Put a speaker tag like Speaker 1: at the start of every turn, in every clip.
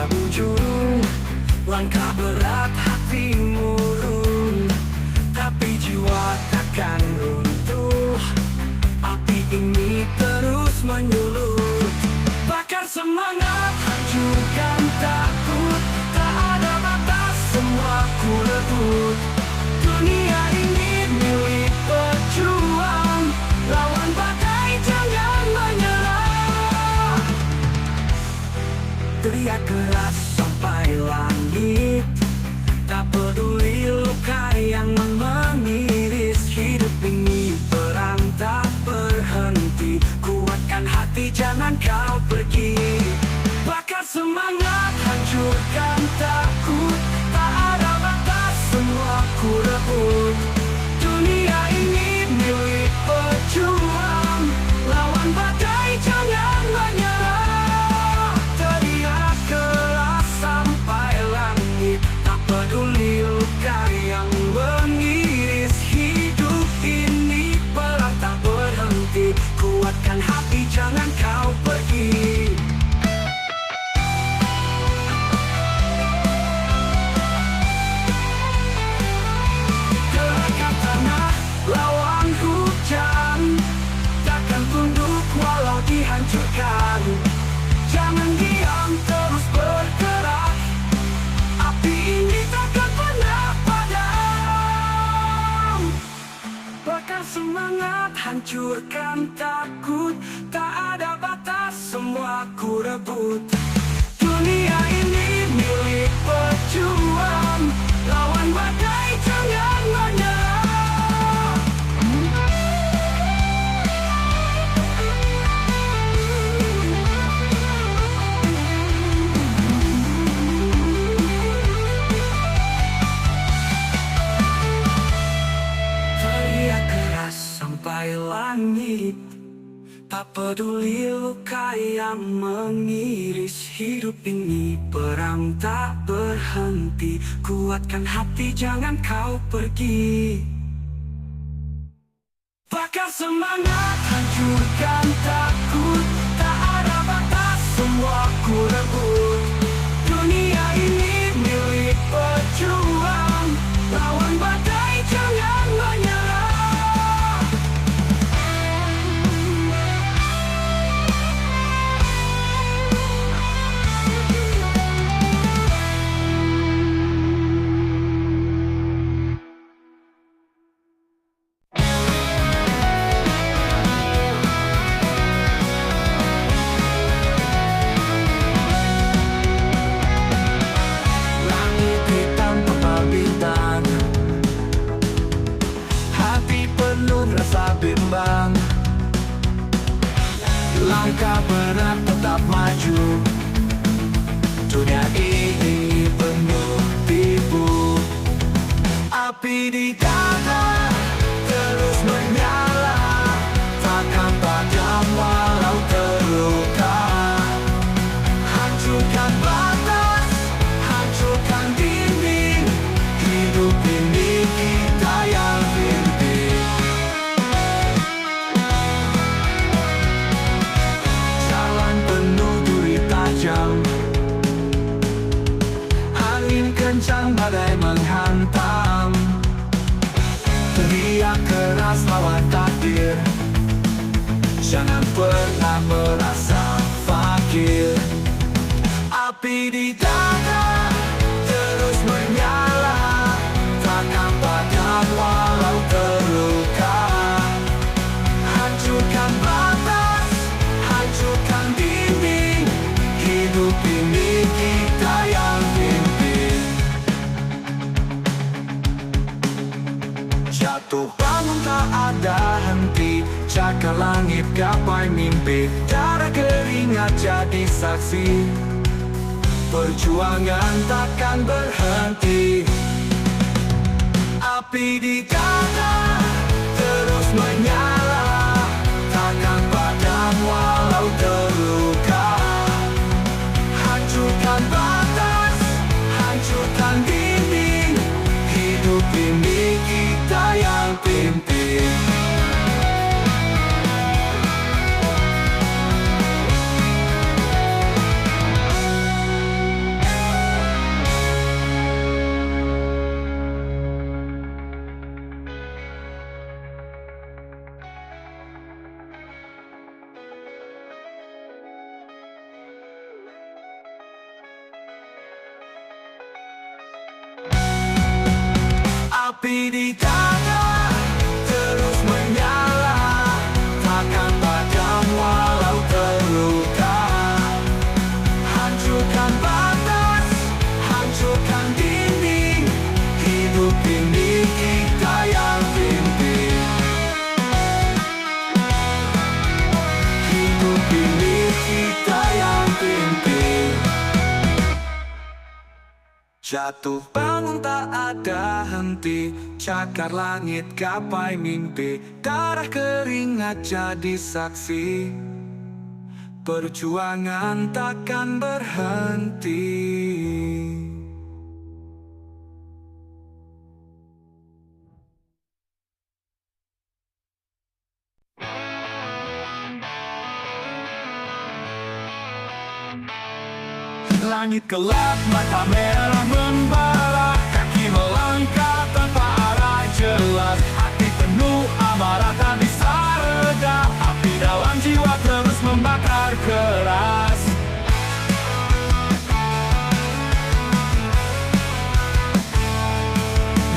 Speaker 1: setiap ujung. Langkah berat, hati murung, tapi jiwa takkan runtuh. Api ini terus menyulut, bakar semangat, hancurkan takut. Tak ada batas, semua ku rebut. Dunia ini milik pejuang, lawan badai jangan menyerah. Teriak keras sampai langit, tak peduli luka yang mengiris. Hidup ini perang tak berhenti, kuatkan hati jangan kau pergi. Bakar semangat, hancurkan takut. Tak ada batas, semua ku rebut. Dunia ini milik pejuang, lawan badai jangan menyerah. Teriak keras sampai langit, tak peduli luka yang mengiris. Hidup ini perang tak berhenti, kuatkan hati jangan kau pergi. Gerakan tanah lawan hujan, takkan tunduk walau dihancurkan. Jangan diam, terus bergerak. Api ini takkan pernah padam. Bakar semangat, hancurkan takut. Tak ada batas, semua ku rebut. Dunia ini milik pejuang, lawan badai jangan menyerah. Teriak keras sampai langit, tak peduli luka yang mengiris. Hidup ini perang tak berhenti, kuatkan hati jangan kau pergi. Bakar semangat, hancurkan takut. Tak ada batas, semua ku rebut. Dunia ini milik pejuang, lawan badai jangan menyerah. Langit hitam tanpa bintang, hati penuh rasa bimbang. Langkah berat tetap maju, dunia ini penuh tipu. Api di dada terus menyala, takkan padam walau terluka. Hancurkan batas, hancurkan dinding. Hidup ini kita yang pimpin. Jalan penuh duri tajam, angin kencang badai menghantam. Teriak keras lawan takdir, jangan pernah merasa fakir. Api di dada terus menyala, takkan padam walau terluka. Hancurkan batas, hancurkan dinding. Hidup ini kita yang pimpin. Jatuh bangun tak ada henti, jaga langit gapai mimpi. Darah keringat jadi saksi, perjuangan takkan berhenti. Api di dada terus menyala, takkan padam walau terluka. Hancurkan batas, hancurkan dinding. Hidup ini kita yang pimpin. Api di tangan terus menyala, takkan padam walau terluka. Hancurkan batas, hancurkan dinding, hidup ini kita yang pimpin. Hidup ini kita yang pimpin. Jatuh bangun tak ada henti, cakar langit gapai mimpi, darah keringat jadi saksi, perjuangan takkan berhenti. Langit gelap, mata merah membara, kaki melangkah tanpa arah jelas. Hati penuh amarah tak bisa reda, api dalam jiwa terus membakar keras.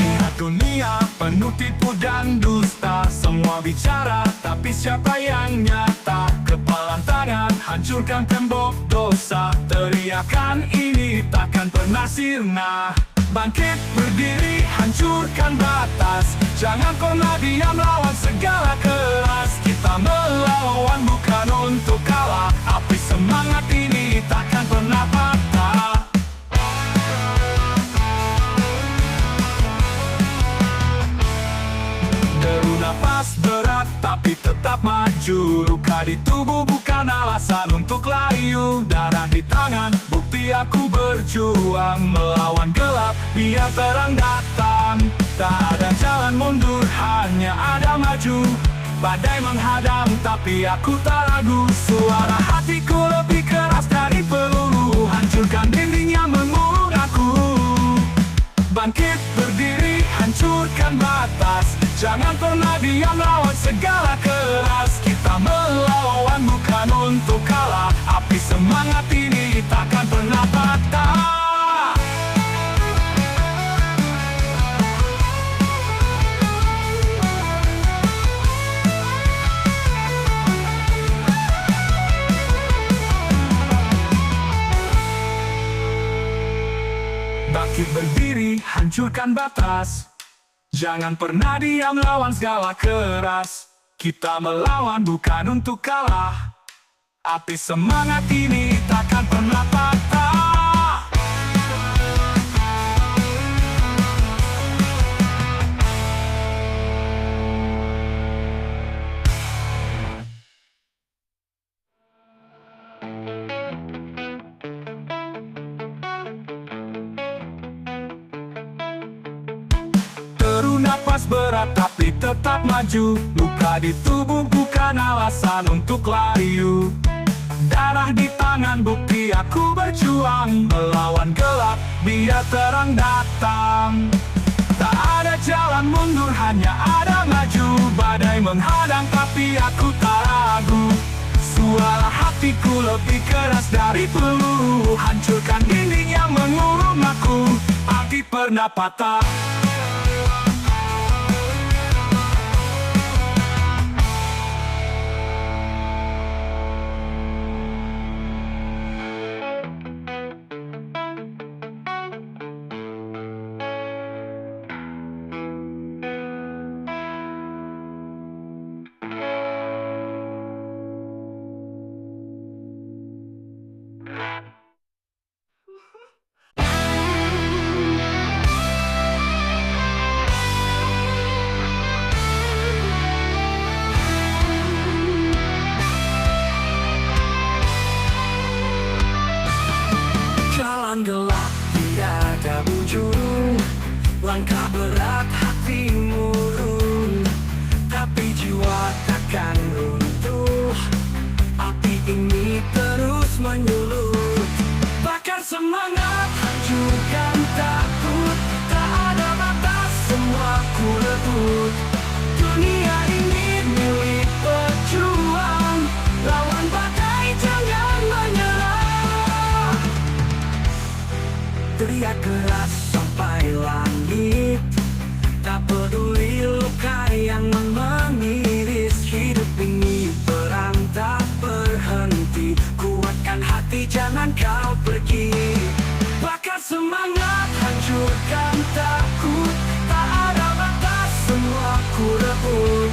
Speaker 1: Lihat dunia penuh tipu dan dusta, semua bicara tapi siapa yang nyata? Kepalan tangan hancurkan tembok dosa, teriakan ini takkan pernah sirna. Bangkit berdiri hancurkan batas, jangan pernah diam lawan segala keras. Kita melawan bukan untuk kalah, api semangat ini takkan pernah patah. Deru nafas berat tapi tetap maju, luka di tubuh bukan alasan untuk layu. Darah di tangan bukti aku berjuang, melawan gelap biar terang datang. Tak ada jalan mundur hanya ada maju, badai menghadang tapi aku tak ragu. Suara hatiku lebih keras dari peluru, hancurkan dinding yang mengurung aku. Bangkit berdiri hancurkan batas, jangan pernah diam lawan segala keras. Kita melawan bukan untuk kalah, api semangat ini takkan pernah patah. Bangkit berdiri hancurkan batas, jangan pernah diam lawan segala keras. Kita melawan bukan untuk kalah, api semangat ini takkan pernah patah. Napas berat tapi tetap maju, luka di tubuh bukan alasan untuk layu. Darah di tangan bukti aku berjuang, melawan gelap biar terang datang. Tak ada jalan mundur hanya ada maju, badai menghadang tapi aku tak ragu. Suara hatiku lebih keras dari peluru, hancurkan dinding yang mengurung aku. Api pernah patah. Jalan gelap tiada ujung, langkah berat hati murung, tapi jiwa takkan runtuh. Api ini terus menyulut, bakar semangat, hancurkan takut. Tak ada batas, semua ku rebut. Dunia ini milik pejuang, lawan badai jangan menyerah. Teriak keras sampai langit, Tak peduli luka yang mengiris, hidup ini perang tak berhenti. Kuatkan hati, jangan kau pergi. Bakar semangat, hancurkan takut. Tak ada batas, semua ku rebut.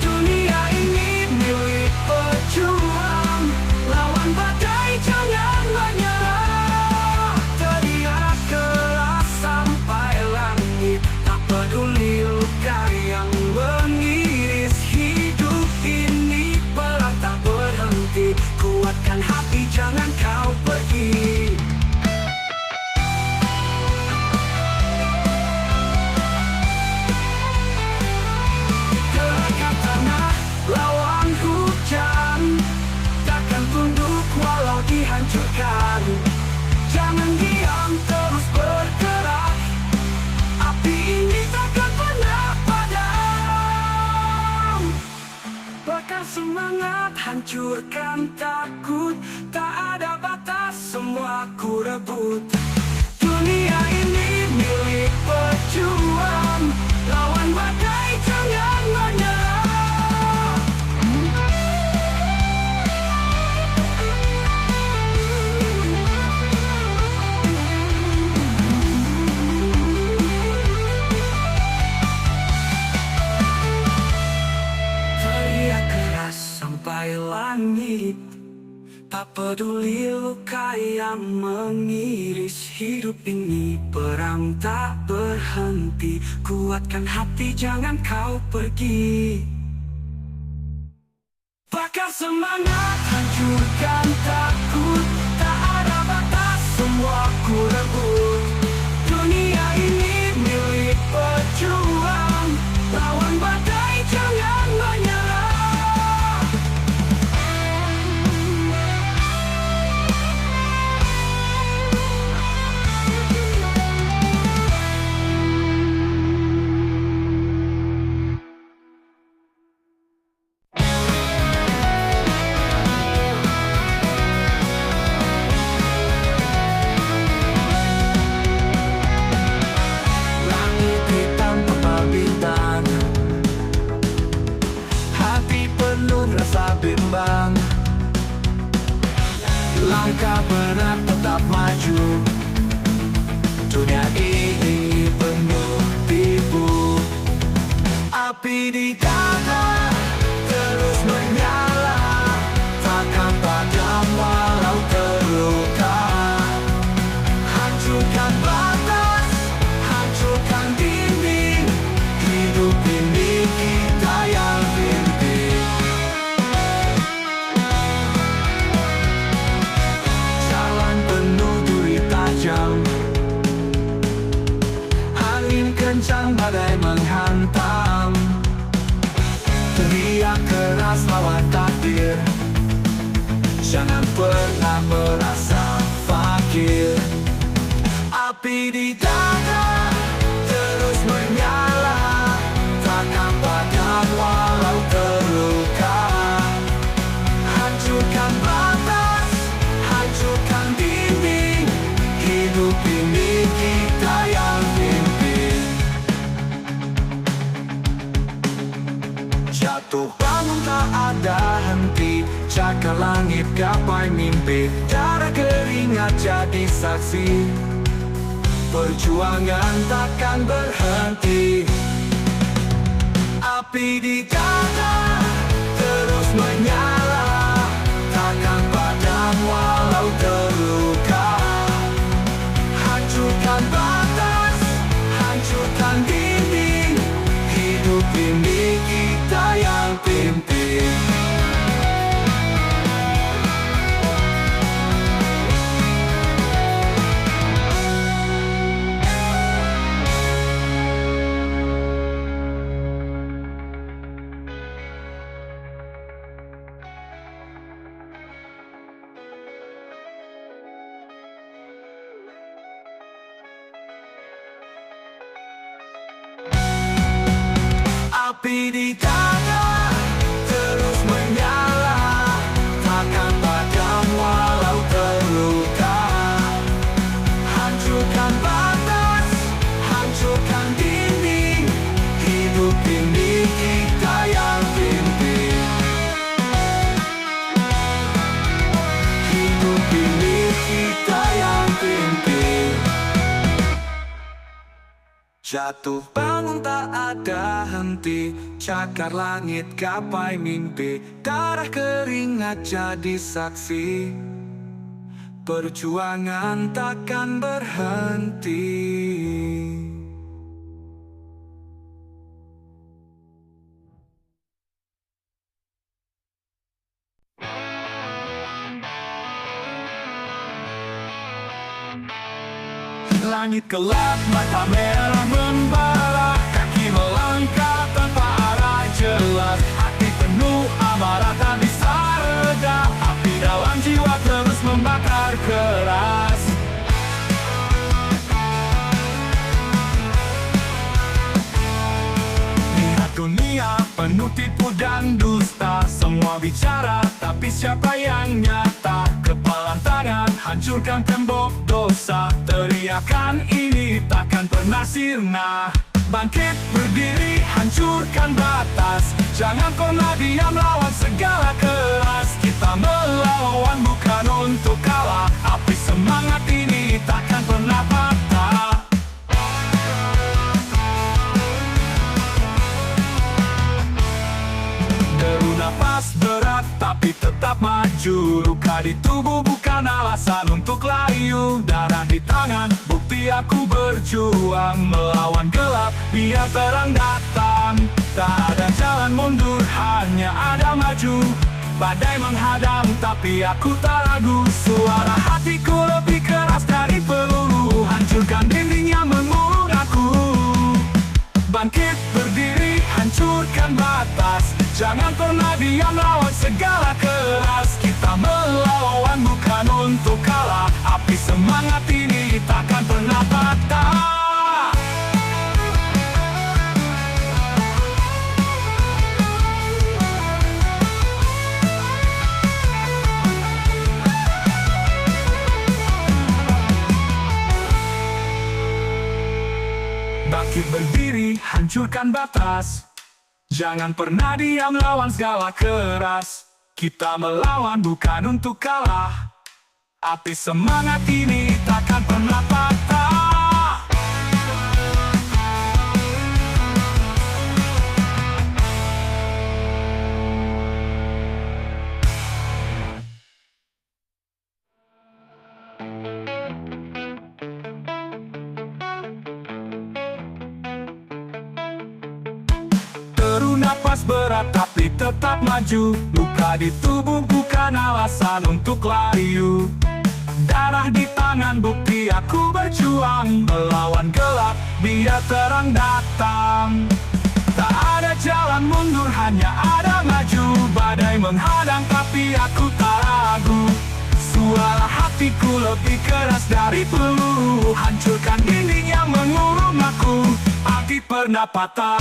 Speaker 1: Dunia ini milik pejuang. Lawan badai, jangan menyerah. Teriak keras sampai langit. Tak peduli luka yang mengiris, hidup ini perang tak berhenti. Kuatkan hati, jangan kau pergi. Gerakkan tanah, lawan hujan. Takkan tunduk walau dihancurkan. Jangan diam, terus bergerak. Api ini takkan pernah padam. Bakar semangat, hancurkan takut. Tak ada batas, semua ku rebut. Dunia ini milik pejuang. Lawan badai, jangan menyerah. Teriak keras sampai langit. Tak peduli luka yang mengiris, hidup ini perang tak berhenti. Kuatkan hati, jangan kau pergi. Bakar semangat, hancurkan takut. Tak ada batas, semua ku rebut. Dunia ini milik pejuang. Lawan badai, jangan menyerah. Langit hitam tebal bintang, hati penuh rasa bimbang. Langkah berat tetap maju. Dunia ini penuh tipu. Api di dada terus menyala. Takkan padam walau terluka. Hancurkan batas, hancurkan dinding. Hidup ini kita yang pimpin. Jalan penuh duri tajam. Angin kencang, badai menghantam. Teriak keras lawan takdir. Jangan pernah merasa fakir. Api di dada terus menyala. Takkan padam walau terluka. Hancurkan batas, hancurkan dinding. Hidup ini kita yang pimpin. Jatuh bangun tak ada henti. Jaga langit gapai mimpi. Darah keringat jadi saksi. Perjuangan takkan berhenti. Api di dada terus menyala. Takkan padam walau terluka. Hancurkan batas, hancurkan dinding. Hidup ini kita yang pimpin. Api di dada terus menyala. Takkan padam walau terluka. Hancurkan batas, hancurkan dinding. Jatuh bangun tak ada henti, cakar langit gapai mimpi, darah keringat jadi saksi, perjuangan takkan berhenti. Langit gelap, mata merah membara, kaki melangkah tanpa arah jelas, hati penuh amarah tak bisa reda, api dalam jiwa terus membakar keras. Lihat dunia penuh tipu dan dusta, semua bicara tapi siapa yang nyata? Kepalan tangan hancurkan tembok dosa, teriakan ini takkan pernah sirna. Bangkit berdiri hancurkan batas, jangan pernah diam lawan segala keras. Kita melawan bukan untuk kalah, api semangat ini takkan pernah patah. Deru nafas berat tapi tetap maju, luka di tubuh bukan alasan untuk layu. Darah di tangan bukti aku berjuang, melawan gelap biar terang datang. Tak ada jalan mundur hanya ada maju, badai menghadang tapi aku tak ragu. Suara hatiku lebih keras dari peluru, hancurkan dinding yang mengurung aku. Bangkit berdiri hancurkan batas, jangan pernah diam lawan segala keras. Kita melawan bukan untuk kalah, api semangat ini takkan pernah patah. Bangkit berdiri hancurkan batas, jangan pernah diam lawan segala keras. Kita melawan bukan untuk kalah, api semangat ini takkan pernah patah. Deru napas berat tapi tetap maju, luka di tubuh bukan alasan untuk layu. Darah di tangan bukti aku berjuang, melawan gelap biar terang datang. Tak ada jalan mundur hanya ada maju, badai menghadang tapi aku tak ragu. Suara hatiku lebih keras dari peluru, hancurkan dinding yang mengurung aku. Api pernah patah.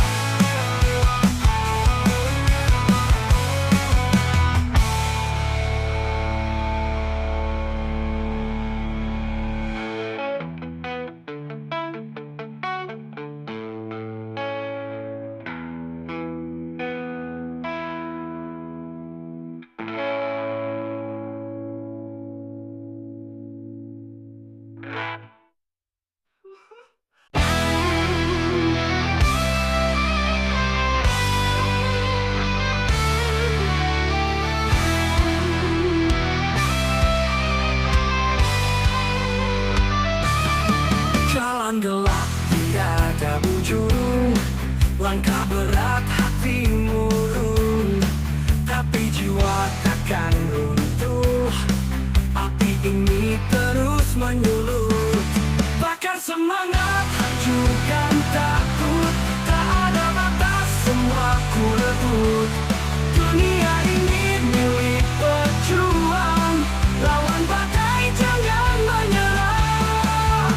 Speaker 1: Jalan gelap tiada ujung, langkah berat hati murung, tapi jiwa takkan runtuh, api ini terus menyulut. Bakar semangat, hancurkan takut, tak ada batas, semua ku rebut. Dunia ini milik pejuang, lawan badai jangan menyerah.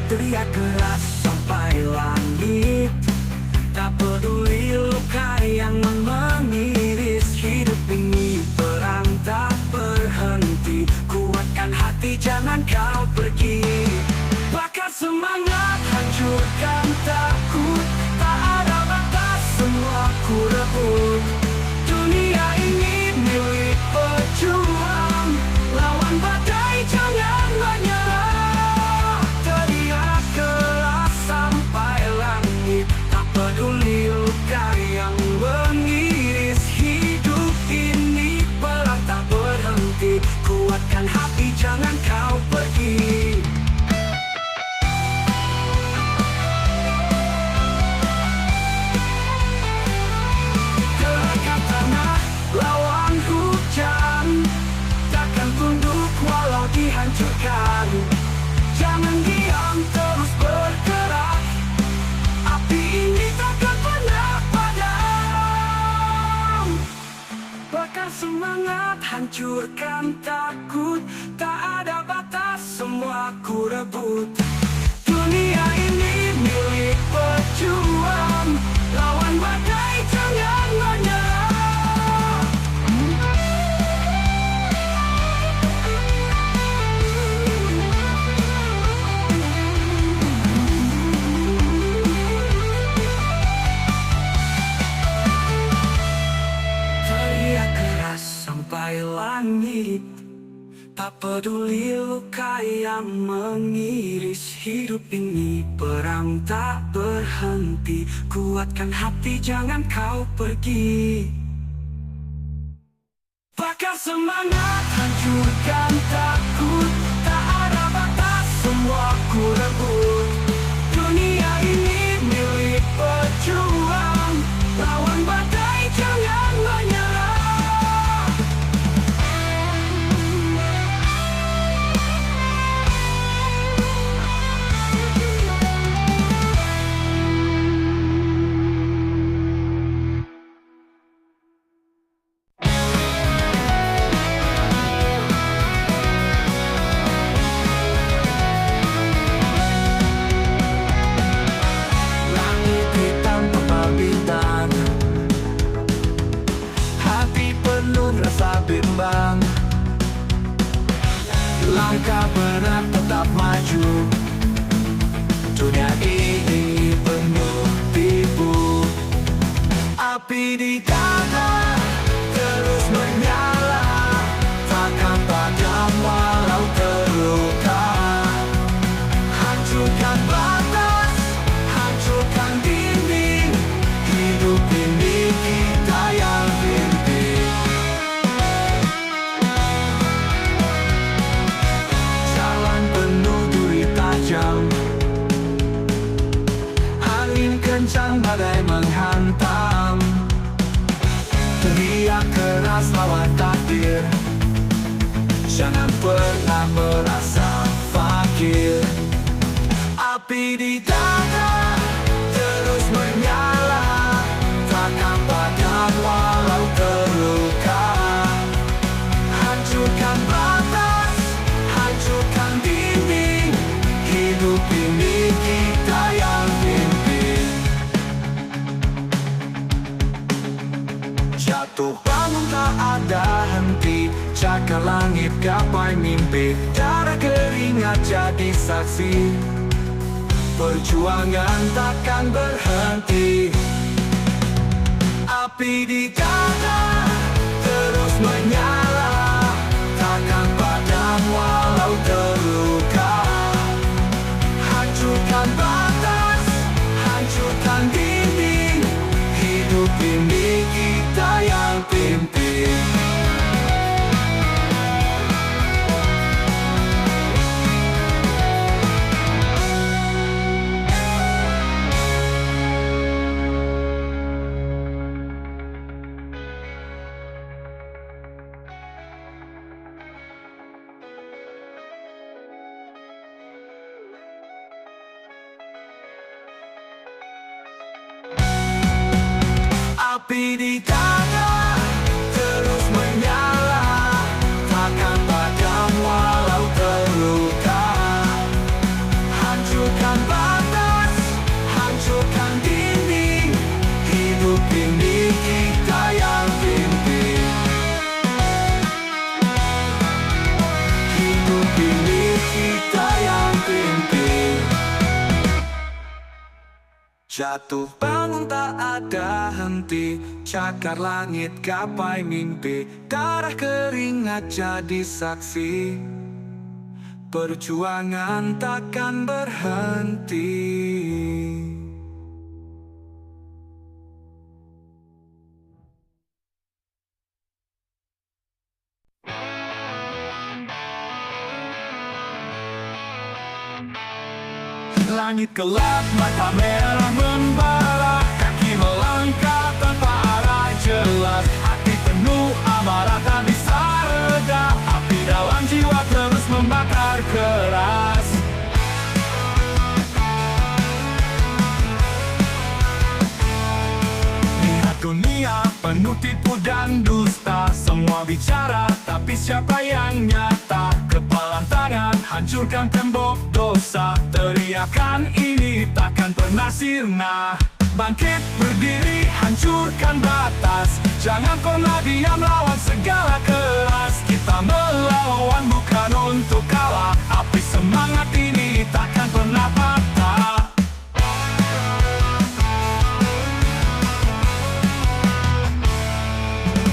Speaker 1: Teriak keras sampai langit, tak peduli luka yang mengiris. Hidup ini perang tak berhenti, kuatkan hati jangan kau pergi. Bakar semangat, hancurkan takut, tak ada batas, semua ku rebut. Dunia ini milik pejuang, lawan badai jangan menyerah. Teriak keras jangan kau pergi. Gegap tanah lawan hujan, takkan tunduk walau dihancurkan. Jangan diam, terus bergerak. Api ini takkan pernah padam. Bakar semangat, hancurkan takut. Tak ada batas, semua ku rebut. Dunia ini milik pejuang, lawan badai jangan menyerah. Teriak keras sampai langit, tak peduli luka yang mengiris. Hidup ini perang tak berhenti. Kuatkan hati, jangan kau pergi. Bakar semangat, hancurkan takut. Tak ada batas, semua ku rebut. Dunia ini milik pejuang, lawan badai jangan menyerah. Langit hitam tanpa bintang, hati penuh rasa bimbang. Langkah berat tetap maju, dunia ini penuh tipu. Api di dada terus menyala, takkan padam walau terluka. Hancurkan batas, hancurkan dinding. Hidup ini kita yang pimpin. Jalan penuh duri tajam, angin kencang badai menghantam. Teriak keras lawan takdir, jangan pernah merasa fakir. Api di dada terus menyala, takkan padam walau terluka. Hancurkan batas, hancurkan dinding. Hidup ini kita yang pimpin. Jatuh bangun tak ada henti, cakar langit gapai mimpi. Darah keringat jadi saksi, perjuangan takkan berhenti. Api di dada terus menyala, takkan padam walau terluka. Hancurkan batas, hancurkan dinding. Hidup ini kita yang pimpin. Api di dada terus menyala, takkan padam walau terluka. Hancurkan batas, hancurkan dinding. Hidup ini kita yang pimpin. Hidup ini kita yang pimpin. Jatuh bangun tak ada henti, cakar langit gapai mimpi. Darah keringat jadi saksi, perjuangan takkan berhenti. Langit gelap, mata merah membara, kaki melangkah tanpa arah jelas. Hati penuh amarah tak bisa reda, api dalam jiwa terus membakar keras. Lihat dunia penuh tipu dan dusta, semua bicara tapi siapa yang nyata? Kepalan tangan hancurkan tembok dosa, teriakan ini takkan pernah sirna. Bangkit berdiri hancurkan batas, jangan pernah diam lawan segala keras. Kita melawan bukan untuk kalah, api semangat ini takkan pernah patah.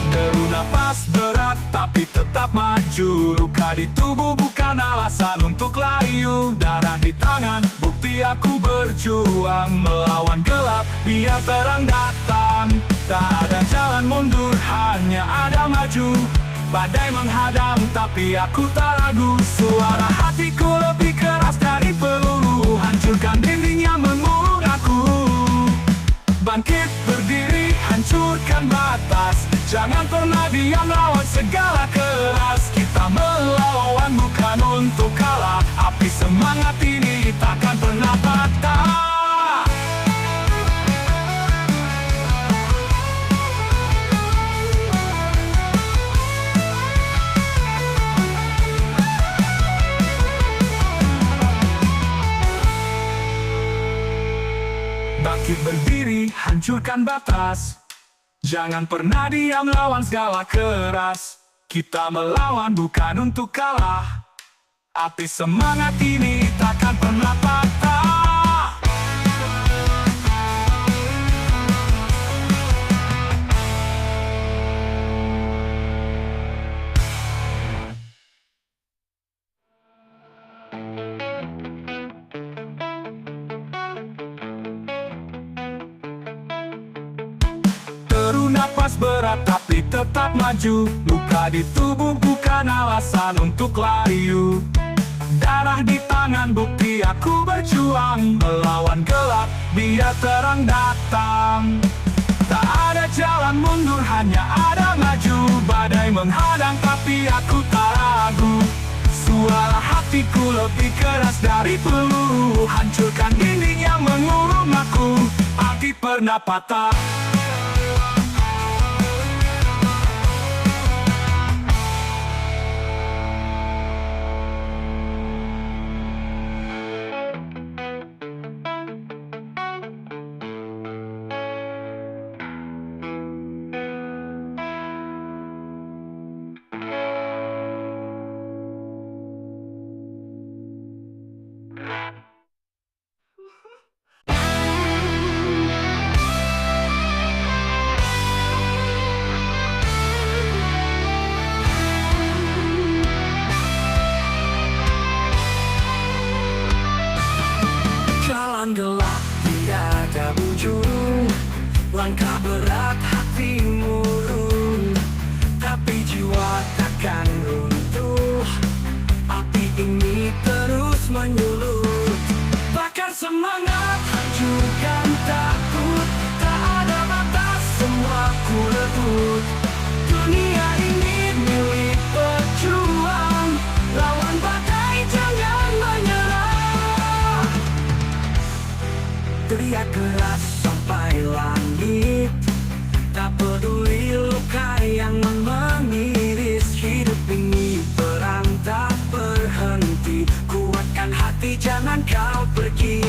Speaker 1: Deru napas berat tapi tetap maju, luka di tubuh bukan alasan untuk layu. Darah di tangan, bukti aku berjuang melawan gelap, biar terang datang. Tak ada jalan mundur, hanya ada maju. Badai menghadang tapi aku tak ragu, suara hatiku lebih keras dari peluru, hancurkan dinding yang mengurung aku. Bangkit berdiri hancurkan batas, jangan pernah diam lawan segala keras. Kita melawan bukan untuk kalah, api semangat ini takkan pernah patah. Bangkit berdiri hancurkan batas, jangan pernah diam lawan segala keras. Kita melawan bukan untuk kalah, api semangat ini takkan pernah patah. Deru napas berat tapi tetap maju, luka di tubuh bukan alasan untuk layu. Darah di tangan bukti aku berjuang melawan gelap, biar terang datang. Tak ada jalan mundur, hanya ada maju. Badai menghadang tapi aku tak ragu, suara hatiku lebih keras dari peluru, hancurkan dinding yang mengurung aku. Api pernah patah, gelap tiada ujung, langkah berat hati murung, tapi jiwa takkan runtuh. Api ini terus menyulut, bakar semangat, hancurkan takut. Tak ada batas, semua ku rebut. Dunia ini milik pejuang, lawan badai jangan menyerah. Teriak keras sampai langit, tak peduli luka yang mengiris. Hidup ini perang tak berhenti, kuatkan hati jangan kau pergi.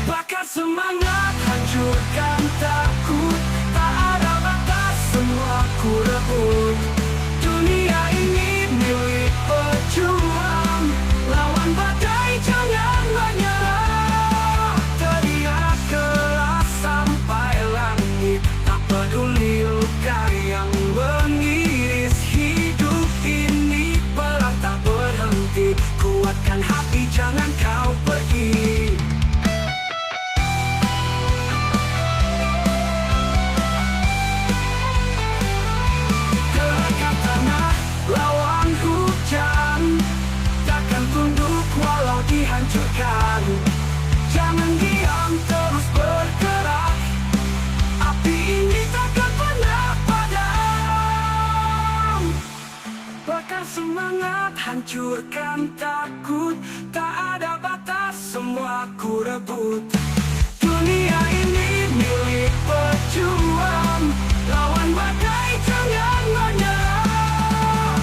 Speaker 1: Bakar semangat, hancurkan takut. Tak ada batas, semua ku rebut. Dunia ini milik pejuang, lawan badai jangan menyerah. Kuatkan hati jangan kau pergi. Tegakkan tanah lawan hujan, takkan tunduk walau dihancurkan. semangat, hancurkan takut. Tak ada batas, semua ku rebut. Dunia ini milik pejuang, lawan badai jangan menyerah.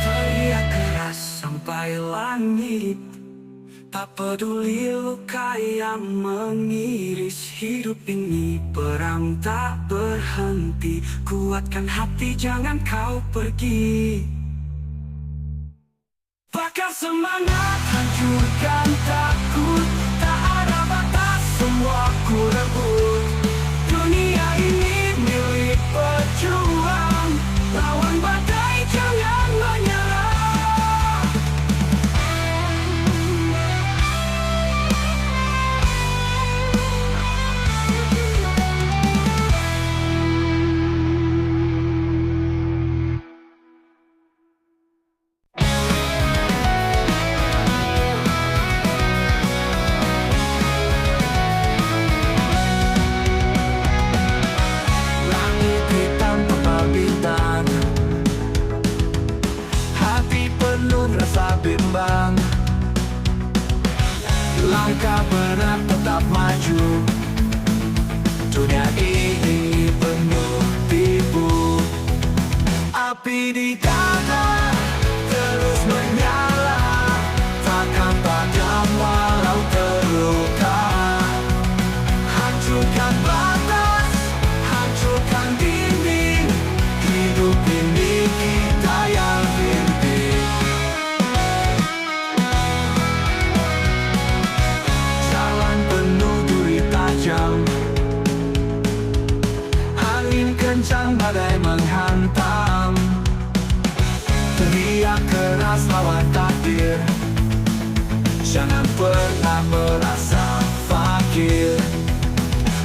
Speaker 1: Teriak keras sampai langit, tak peduli luka yang mengiris. Hidup ini perang tak berhenti. Kuatkan hati, jangan kau pergi. Bakar semangat, hancurkan takut. Tak ada batas, semua ku rebut. Dunia ini milik pejuang, lawan badai jangan menyerah. Langit hitam tebal bintang, hati penuh rasa bimbang. Langkah berat tetap maju. Dunia ini penuh tipu. Api di dada terus menyala, takkan padam walau terluka. Hancurkan batas, hancurkan dinding. Hidup ini kita yang pimpin. Jalan penuh duri tajam, angin kencang badai menghantam. Teriak keras lawan takdir, jangan pernah merasa fakir.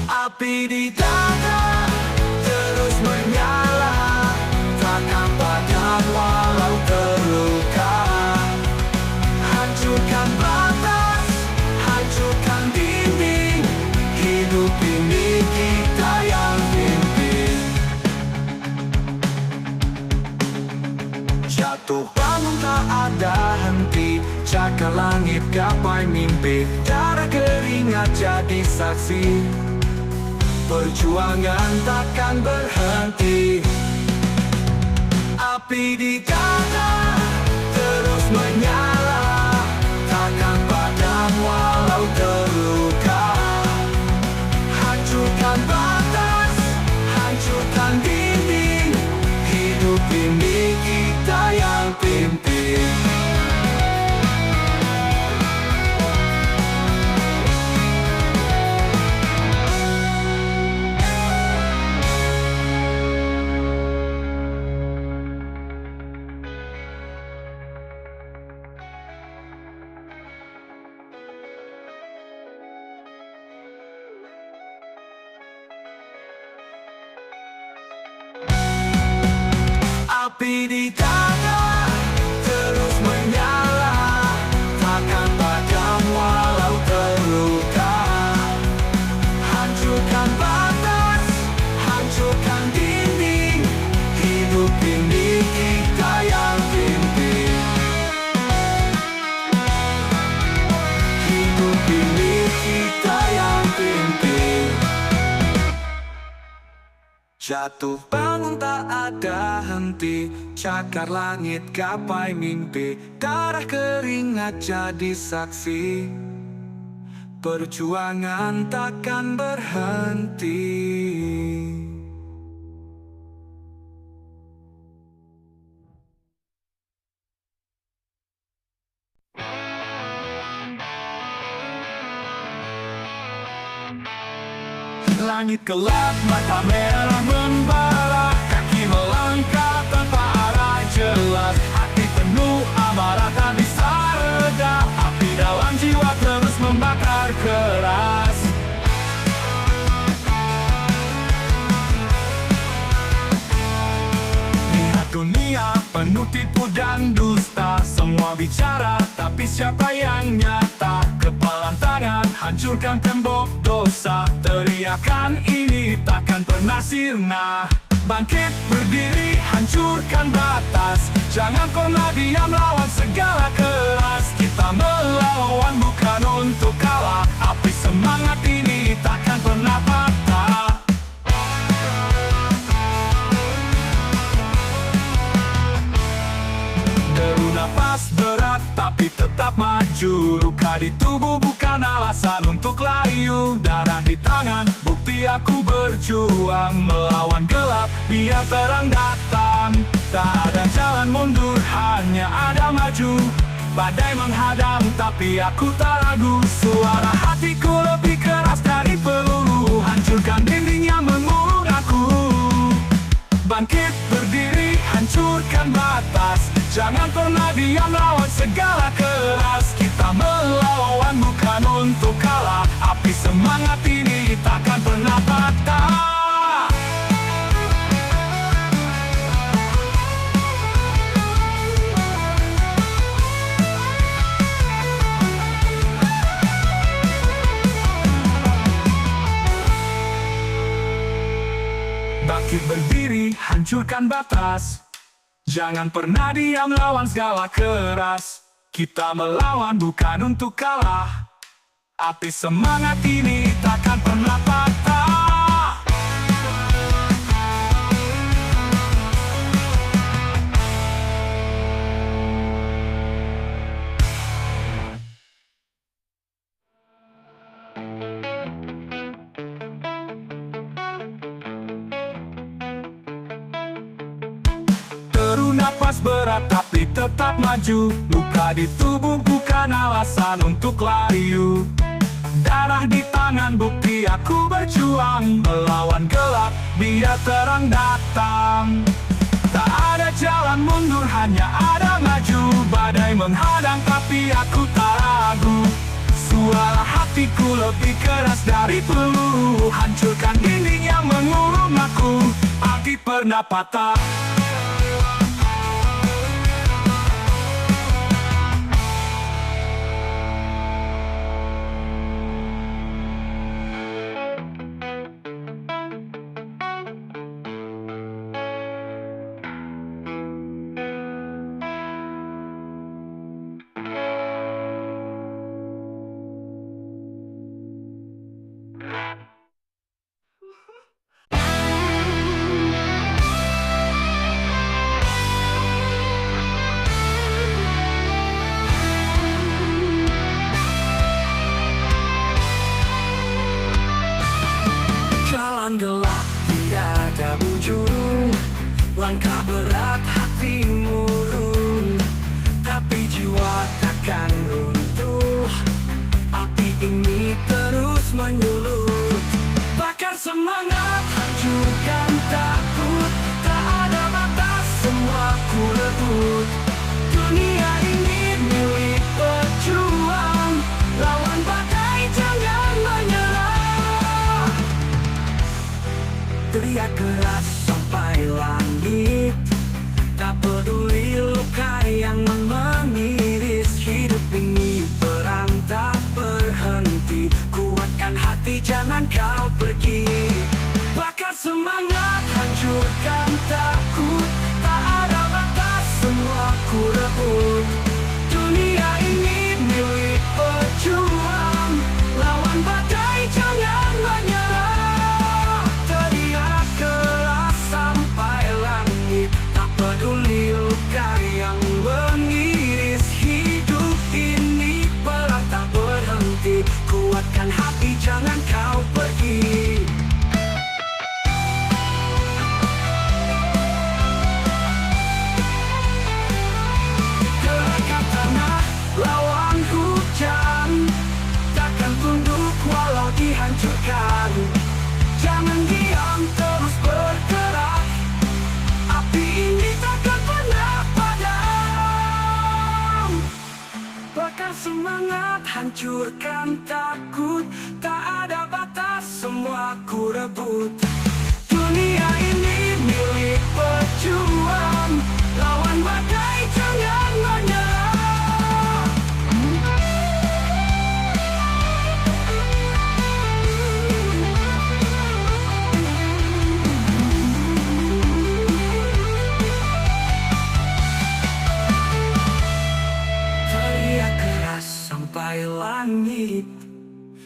Speaker 1: Api di dada terus menyala, takkan padam walau terluka. Hancurkan batas, hancurkan dinding. Hidup ini kita yang pimpin. Jatuh bangun tak ada henti, cakar langit gapai mimpi. Darah keringat jadi saksi, perjuangan takkan berhenti. Api di dada terus menyala, takkan padam walau terluka. Hancurkan batas, hancurkan dinding. Hidup ini kita yang pimpin. Api di dada terus menyala, takkan padam walau terluka. Hancurkan batas, hancurkan dinding. Hidup ini kita yang pimpin. Hidup ini kita yang pimpin. Jatuh bangun tak ada henti, cakar langit gapai mimpi. Darah keringat jadi saksi, perjuangan takkan berhenti. Langit gelap, mata merah membara, kaki melangkah tanpa arah jelas. Hati penuh amarah tak bisa reda, api dalam jiwa terus membakar keras. Lihat dunia penuh tipu dan dusta. Semua bicara, tapi siapa yang nyata? Kepalan tangan, hancurkan tembok dosa. Teriakan ini takkan pernah sirna. Bangkit berdiri, hancurkan batas. Jangan pernah diam, lawan segala keras. Kita melawan bukan untuk kalah. Api semangat ini takkan pernah patah. Deru napas berat tapi tetap maju. Luka di tubuh bukan alasan untuk layu. Darah di tangan, bukti aku berjuang. Melawan gelap, biar terang datang. Tak ada jalan mundur, hanya ada maju. Badai menghadang, tapi aku tak ragu. Suara hatiku lebih keras dari peluru. Hancurkan dinding yang mengurung aku. Bangkit berdiri, hancurkan batas. Jangan pernah diam, lawan segala keras. Kita melawan bukan untuk kalah. Api semangat ini takkan pernah patah. Bangkit berdiri, hancurkan batas. Jangan pernah diam, lawan segala keras. Kita melawan bukan untuk kalah. Api semangat ini takkan pernah patah. Napas berat tapi tetap maju. Luka di tubuh bukan alasan untuk layu. Darah di tangan, bukti aku berjuang. Melawan gelap, biar terang datang. Tak ada jalan mundur, hanya ada maju. Badai menghadang tapi aku tak ragu. Suara hatiku lebih keras dari peluru. Hancurkan dinding yang mengurung aku. Api pernah patah. Jalan gelap, tidak ada ujung. Langkah berat, hati murung. Tapi jiwa takkan runtuh. Api ini terus menyulut. Bakar semangat, hancurkan takut. Tak ada batas, semua ku rebut. Dunia ini milik pejuang. Lawan badai, jangan menyerah. Teriak keras sampai langit. Tak peduli luka yang mengiris. Hidup ini perang tak berhenti. Kuatkan hati, jangan kau pergi. Bakar semangat, hancurkan takut. Tak ada batas, semua ku rebut. Dunia ini milik pejuang. Lawan badai, jangan menyerah. Teriak keras sampai langit. Tak peduli luka yang mengiris. Hidup ini perang tak berhenti. Kuatkan hati, jangan kau pergi. Dekat tanah, lawan hujan. Takkan tunduk walau dihancurkan. Jangan diam, terus bergerak. Api ini takkan pernah padam. Bakar semangat, hancurkan takut. Tak ada batas, semua ku rebut. Dunia ini milik pejuang. Lawan Lawan badai jangan menyerah. Teriak keras sampai langit,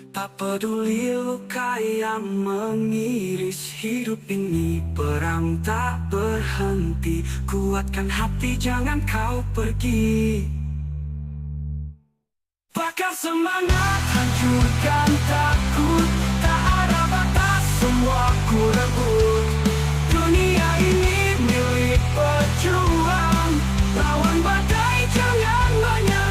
Speaker 1: tak peduli luka yang mengiris. Hidup ini perang tak berhenti. Kuatkan hati, jangan kau pergi. Bakar semangat, hancurkan takut. Tak ada batas, semua ku rebut. Dunia ini milik pejuang. Lawan badai, jangan menyerah.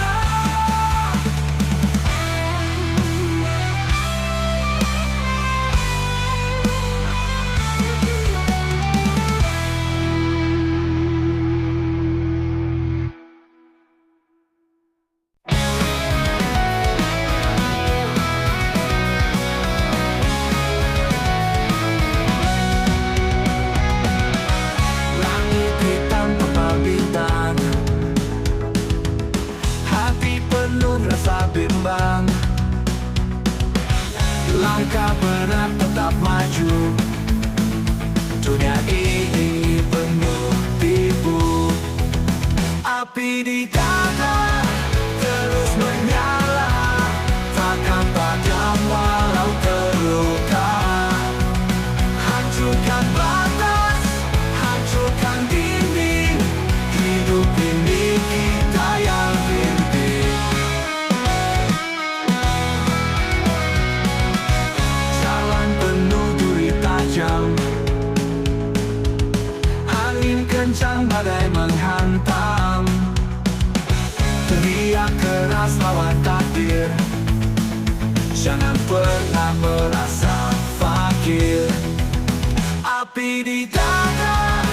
Speaker 1: Langit hitam tanpa bintang, hati penuh rasa bimbang. Langkah berat tetap maju. Dunia ini penuh tipu. Api di dada terus menyala, takkan padam walau terluka. Hancurkan batas, hancurkan dinding. Hidup ini kita yang pimpin. Jalan penuh duri tajam, angin kencang badai menghantam. Teriak keras lawan takdir, jangan pernah merasa fakir. Api di dada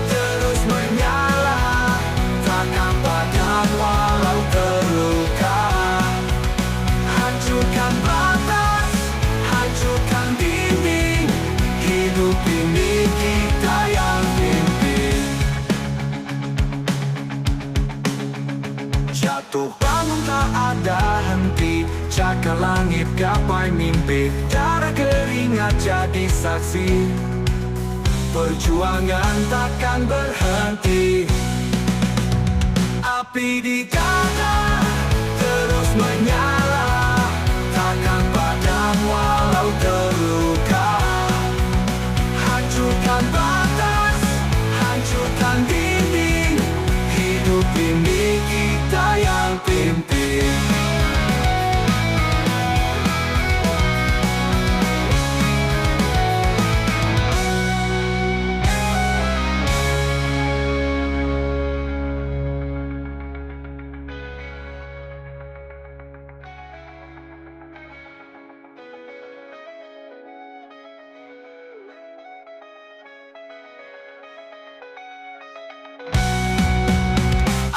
Speaker 1: terus menyala, takkan padam walau terluka. Hancurkan batas, hancurkan dinding. Hidup ini kita yang pimpin. Jatuh bangun tak ada henti, cakar langit gapai mimpi. Darah keringat jadi saksi, perjuangan takkan berhenti. Api di dada terus menyala, takkan padam walau terluka. Hancurkan batas, hancurkan dinding. Hidup ini kita yang pimpin.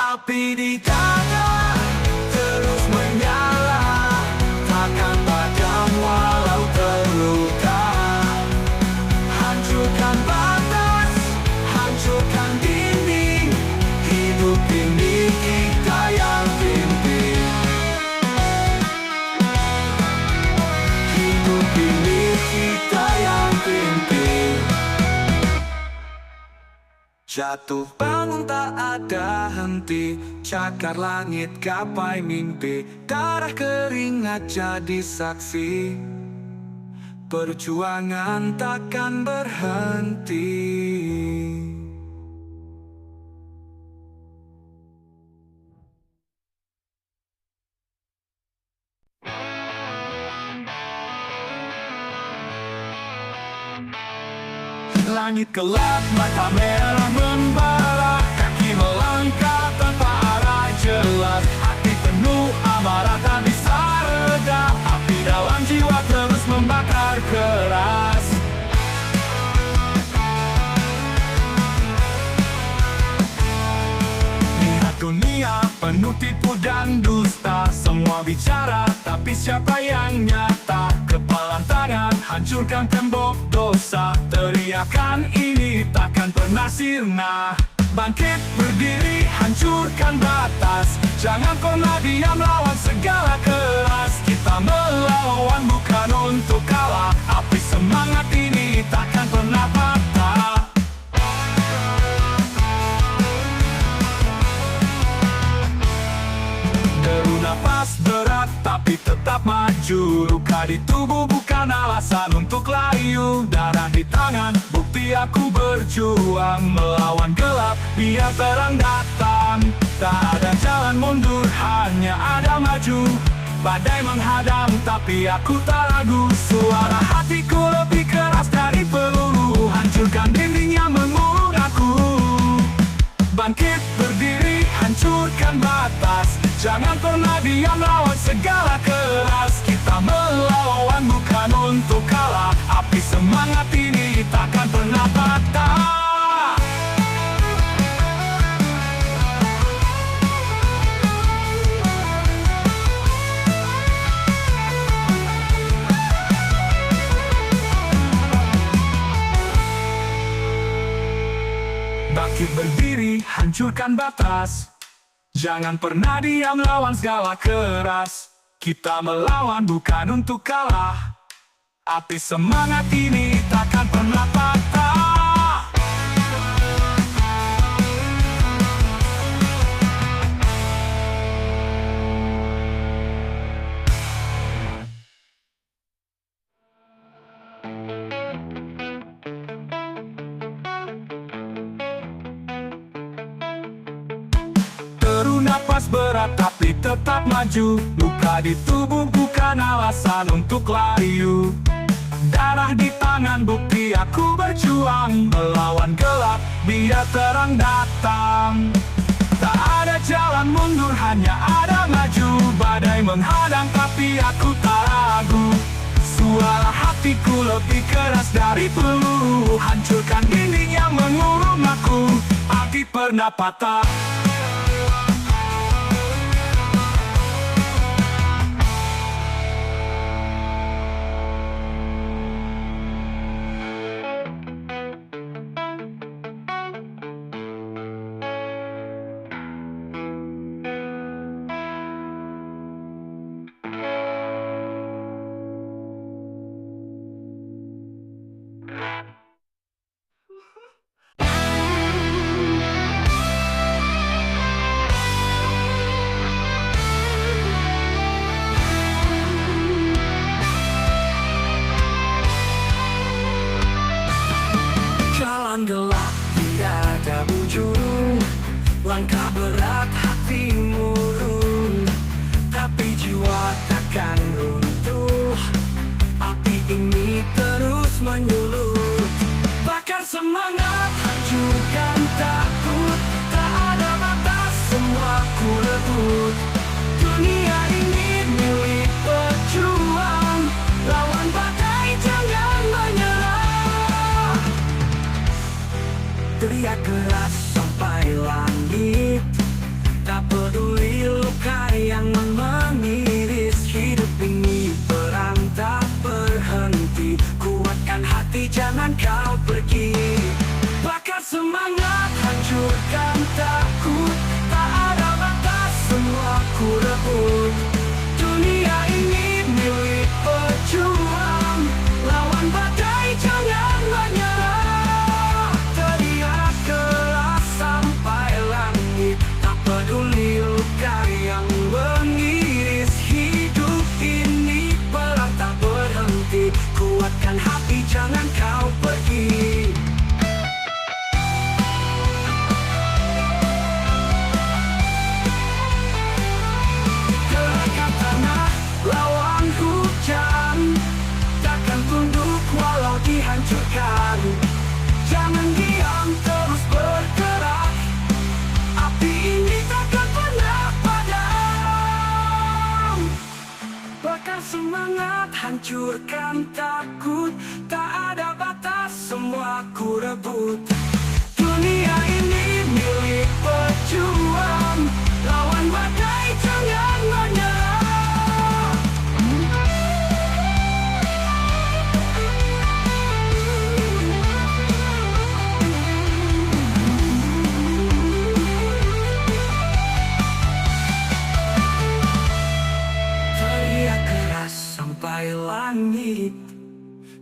Speaker 1: Api di dada terus menyala, takkan padam walau terluka. Hancurkan batas, hancurkan dinding. Hidup ini kita yang pimpin. Hidup ini kita yang pimpin. Jatuh bangun tak ada henti, cakar langit gapai mimpi. Darah keringat jadi saksi, perjuangan takkan berhenti. Langit gelap, mata merah membara, kaki melangkah tanpa arah jelas. Hati penuh amarah tak bisa reda, api dalam jiwa terus membakar keras. Lihat dunia penuh tipu dan dusta, semua bicara tapi siapa yang nyata? Kepalan tangan hancurkan tembok dosa, teriakan ini takkan pernah sirna. Bangkit berdiri, hancurkan batas. Jangan pernah diam, lawan segala keras. Kita melawan bukan untuk kalah. Api semangat ini takkan pernah patah. Deru nafas berat tapi tetap maju. Luka di tubuh bukan alasan untuk layu. Darah di tangan, bukti aku berjuang. Melawan gelap, biar terang datang. Tak ada jalan mundur, hanya ada maju. Badai menghadang, tapi aku tak ragu. Suara hatiku lebih keras dari peluru. Hancurkan dinding yang mengurung aku. Bangkit berdiri, hancurkan batas. Jangan pernah diam, lawan segala keras. Kita melawan bukan untuk kalah. Api semangat ini takkan pernah patah. Bangkit berdiri, hancurkan batas. Jangan pernah diam, lawan segala keras. Kita melawan bukan untuk kalah. Api semangat ini takkan pernah patah. Deru napas berat tapi tetap maju. Luka di tubuh bukan alasan untuk layu. Darah di tangan, bukti aku berjuang. Melawan gelap, biar terang datang. Tak ada jalan mundur, hanya ada maju. Badai menghadang tapi aku tak ragu. Suara hatiku lebih keras dari peluru. Hancurkan dinding yang mengurung aku. Api pernah patah. Jalan gelap, tidak ada ujung. Langkah berat, hati murung. Tapi jiwa takkan runtuh. Api ini terus menyulut. Bakar semangat, hancurkan takut. Tak ada batas, semua ku rebut. Dunia ini milik pejuang. Lawan badai, jangan menyerah. Teriak keras sampai langit. Tak peduli luka yang mengiris. Hidup ini perang tak berhenti. Kuatkan hati, jangan kau pergi. Bakar semangat, hancurkan takut. Tak ada batas, semua ku rebut. Dunia ini milik pejuang. Lawan badai, jangan menyerah. Teriak keras sampai langit. Tak peduli luka yang mengiris. Hidup ini perang tak berhenti. Kuatkan hati, jangan kau pergi. Gerakkan tanah, lawan hujan. Takkan tunduk walau dihancurkan. Jangan diam, terus bergerak. Api ini takkan pernah padam. Bakar semangat, hancurkan takut. Tak ada batas, semua ku rebut. Dunia ini milik pejuang. Lawan badai, jangan menyerah. langit.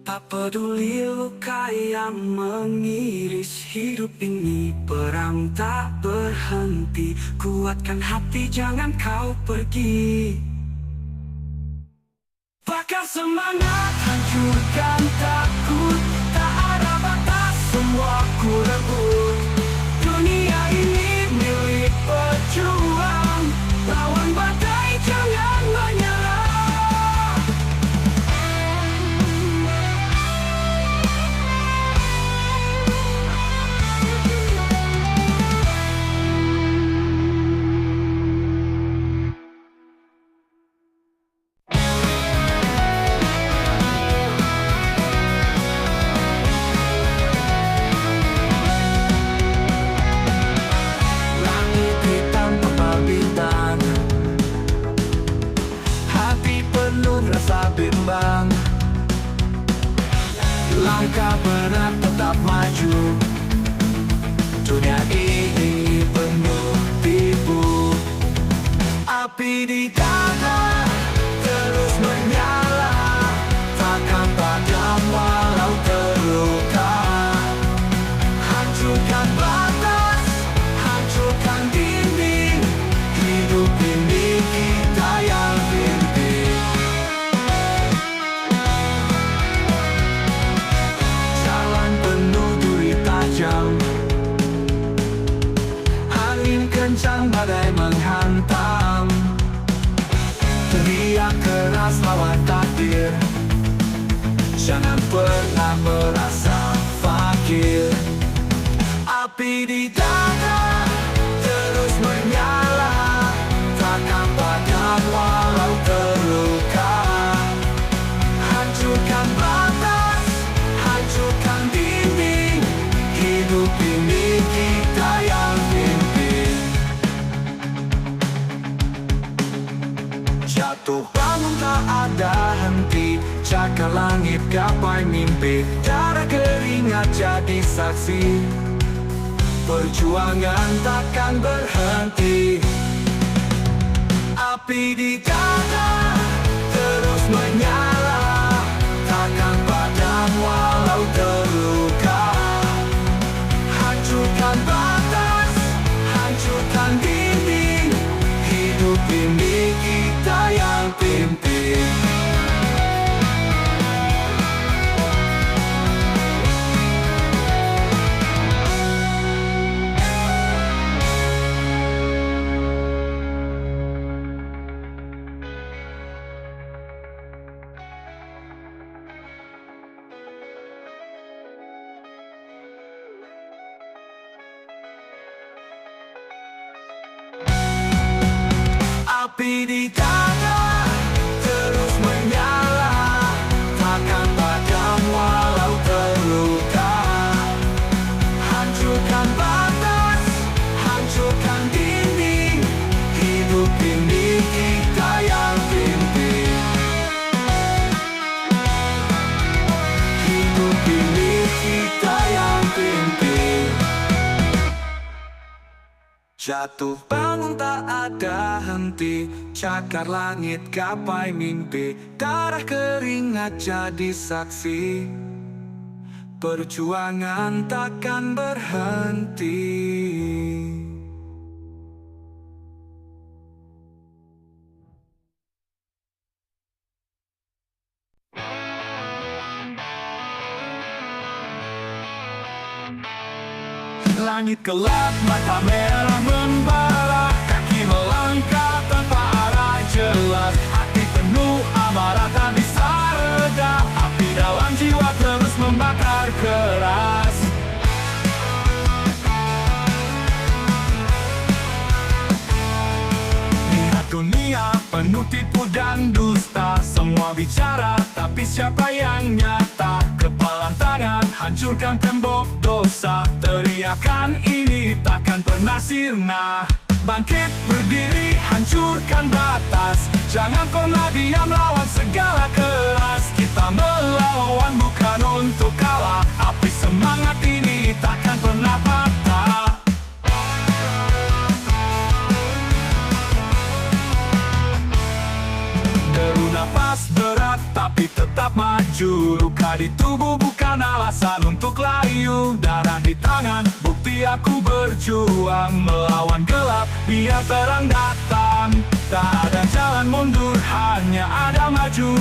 Speaker 1: Tak peduli luka yang mengiris hidup ini, perang tak berhenti. Kuatkan hati, jangan kau pergi. Bakar semangat, hancurkan takut. Tak ada batas, semua ku rebut. Dunia ini milik pejuang. Lawan badai, jangan menyerah. Bimbang, langkah berat tetap maju. Dunia ini penuh tipu. Api di dada terus menyala, takkan padam walau terluka. Hancurkan batas, hancurkan dinding. Hidup ini kita yang pimpin. Angin kencang, badai menghantam. Teriak keras lawan takdir. Jangan pernah merasa fakir. Api di dada terus menyala, takkan padam walau terluka. Hancurkan batas, hancurkan dinding. Hidup ini kita yang pimpin. Jatuh bangun tak ada henti. Cakar langit gapai mimpi. Darah keringat jadi saksi. Perjuangan takkan berhenti. Api di dada terus menyala, takkan padam walau terluka. Hancurkan batas, hancurkan dinding. Hidup ini kita yang pimpin. Api di dada terus menyala, takkan padam walau terluka. Hancurkan batas, hancurkan dinding. Hidup ini kita yang pimpin. Hidup ini kita yang pimpin. Jatuh bangun tak ada henti. Cakar langit gapai mimpi. Darah keringat jadi saksi. Perjuangan takkan berhenti. Langit gelap, mata merah membara. Kaki melangkah tanpa arah jelas. Hati penuh amarah tak bisa reda. Api dalam jiwa terus membakar keras. Lihat dunia penuh tipu dan dusta. Semua bicara tapi siapa yang nyata? Kepalan tangan hancurkan tembok dosa. Teriakan ini takkan pernah sirna. Bangkit berdiri, hancurkan batas. Jangan pernah diam lawan segala keras. Kita melawan bukan untuk kalah. Api semangat ini takkan pernah patah. Deru nafas berat tapi tetap tetap maju. Luka di tubuh bukan alasan untuk layu. Darah di tangan, bukti aku berjuang melawan gelap, biar terang datang. Tak ada jalan mundur, hanya ada maju.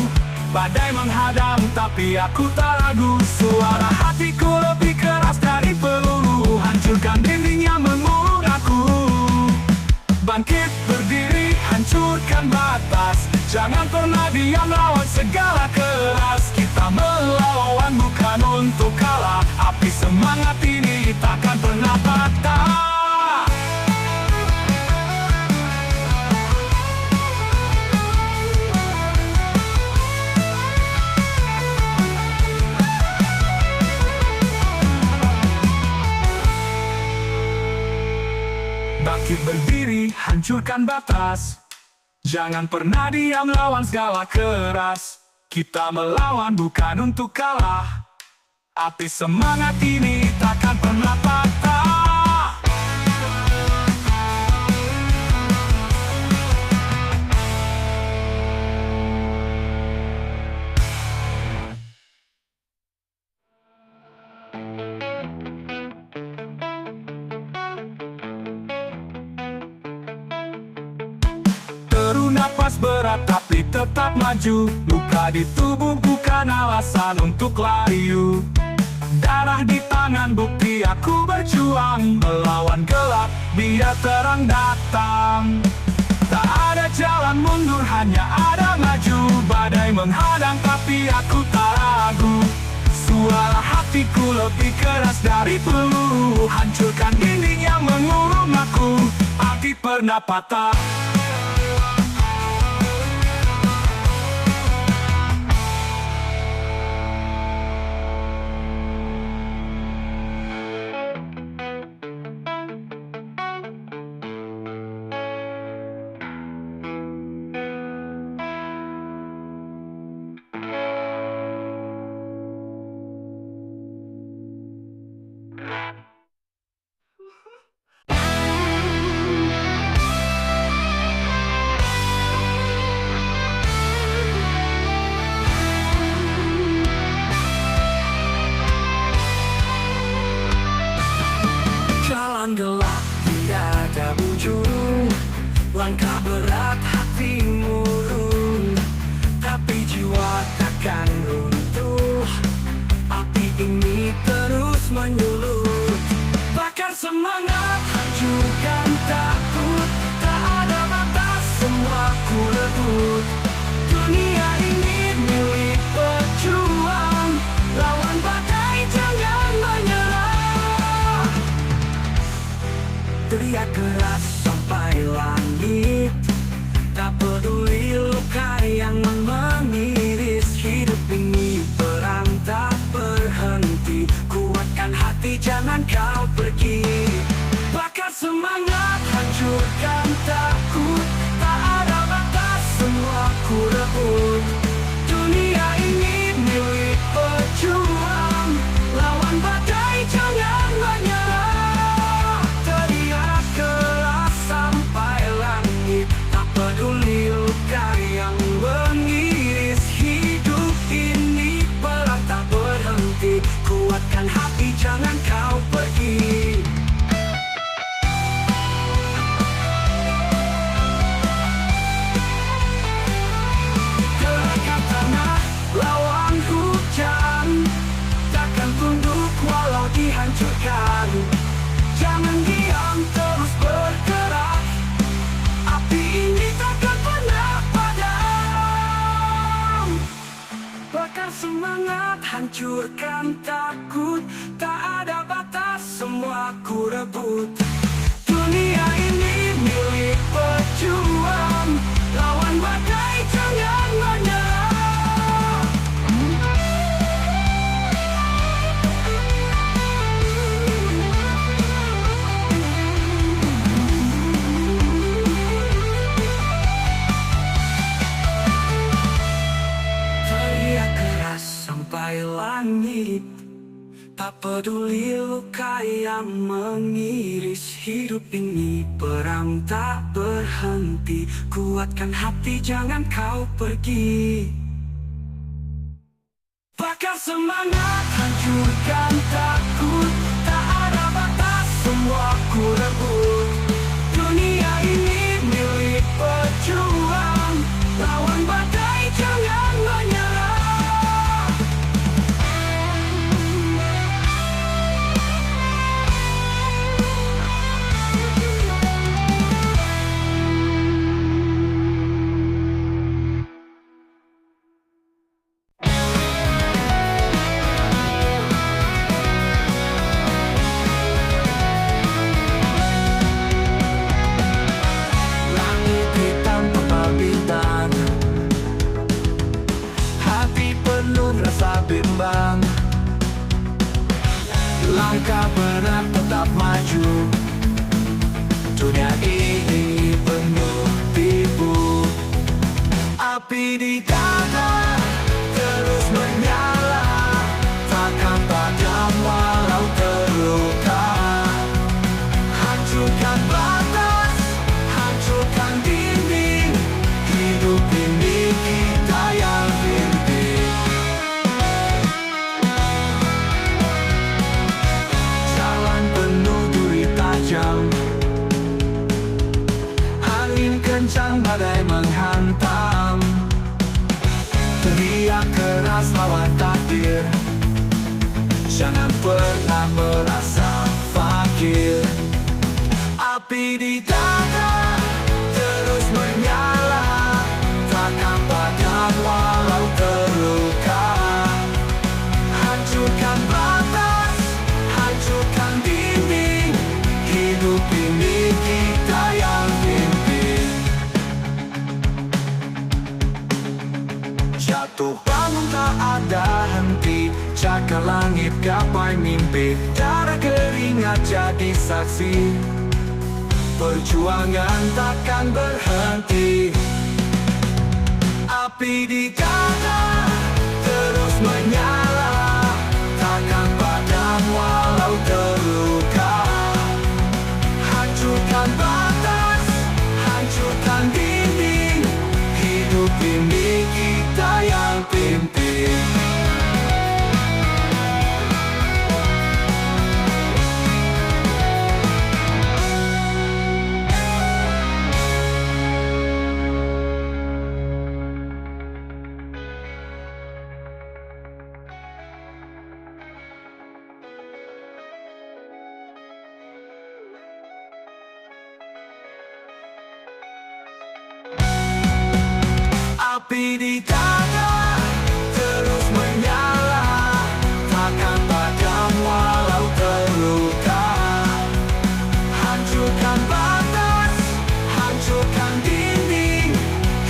Speaker 1: Badai menghadang, tapi aku tak ragu. Suara hatiku lebih keras dari peluru. Hancurkan dinding yang mengurung aku. Bangkit berdiri, hancurkan batas. Jangan pernah diam, lawan segala keras. Kita melawan bukan untuk kalah. Api semangat ini takkan pernah patah. Bangkit berdiri, hancurkan batas. Jangan pernah diam, lawan segala keras. Kita melawan bukan untuk kalah. Api semangat ini takkan pernah patah. Napas berat tapi tetap maju. Luka di tubuh bukan alasan untuk layu. Darah di tangan, bukti aku berjuang melawan gelap, biar terang datang. Tak ada jalan mundur, hanya ada maju. Badai menghadang tapi aku tak ragu. Suara hatiku lebih keras dari peluru. Hancurkan dinding yang mengurung aku. Api pernah patah.
Speaker 2: Gelap tiada ujung, langkah berat hati murung, tapi jiwa takkan runtuh. Api ini terus menyulut, bakar semangat, hancurkan takut. Tak ada batas, semua ku rebut. Dunia ini milik pejuang, lawan badai jangan menyerah. Teriak keras sampai langit, tak peduli luka yang mengiris. Hidup ini perang tak berhenti. Kuatkan hati, jangan kau pergi. Bakar semangat, hancurkan takut. Tak ada batas, semua ku rebut. Dunia ini milik pejuang, lawan badai jangan menyerah. Peduli luka yang mengiris. Hidup ini perang tak berhenti. Kuatkan hati, jangan kau pergi. Gerakkan tanah, lawan hujan. Takkan tunduk walau dihancurkan. Jangan diam, terus bergerak. Api ini takkan pernah padam. Bakar semangat, hancurkan takut. Tak ada batas, semua ku rebut. Dunia ini milik pejuang, lawan badai jangan menyerah. Sampai langit, tak peduli luka yang mengiris. Hidup ini perang tak berhenti. Kuatkan hati, jangan kau pergi. Bakar semangat, hancurkan takut. Tak ada batas, semua ku rebut. Dunia ini milik pejuang. Lawan badai, jangan menyerah. Langit hitam tanpa bintang, hati penuh rasa bimbang. Langkah berat tetap maju. Dunia ini penuh tipu. Api di dada terus menyala, takkan padam walau terluka. Hancurkan batas, hancurkan dinding. Hidup ini kita yang pimpin. Jalan penuh duri tajam, angin kencang badai menghantam. Teriak keras lawan takdir, jangan pernah merasa fakir. Api di dada terus menyala, takkan padam walau terluka. Hancurkan batas, hancurkan dinding. Hidup ini kita yang pimpin. Jatuh bangun tak ada henti, cakar langit gapai mimpi. Darah keringat jadi saksi, perjuangan takkan berhenti. Api di dada terus menyala, takkan padam walau terluka. Hancurkan batas, hancurkan dinding. Hidup ini kita yang pimpin. Api di dada terus menyala, takkan padam walau terluka. Hancurkan batas, hancurkan dinding.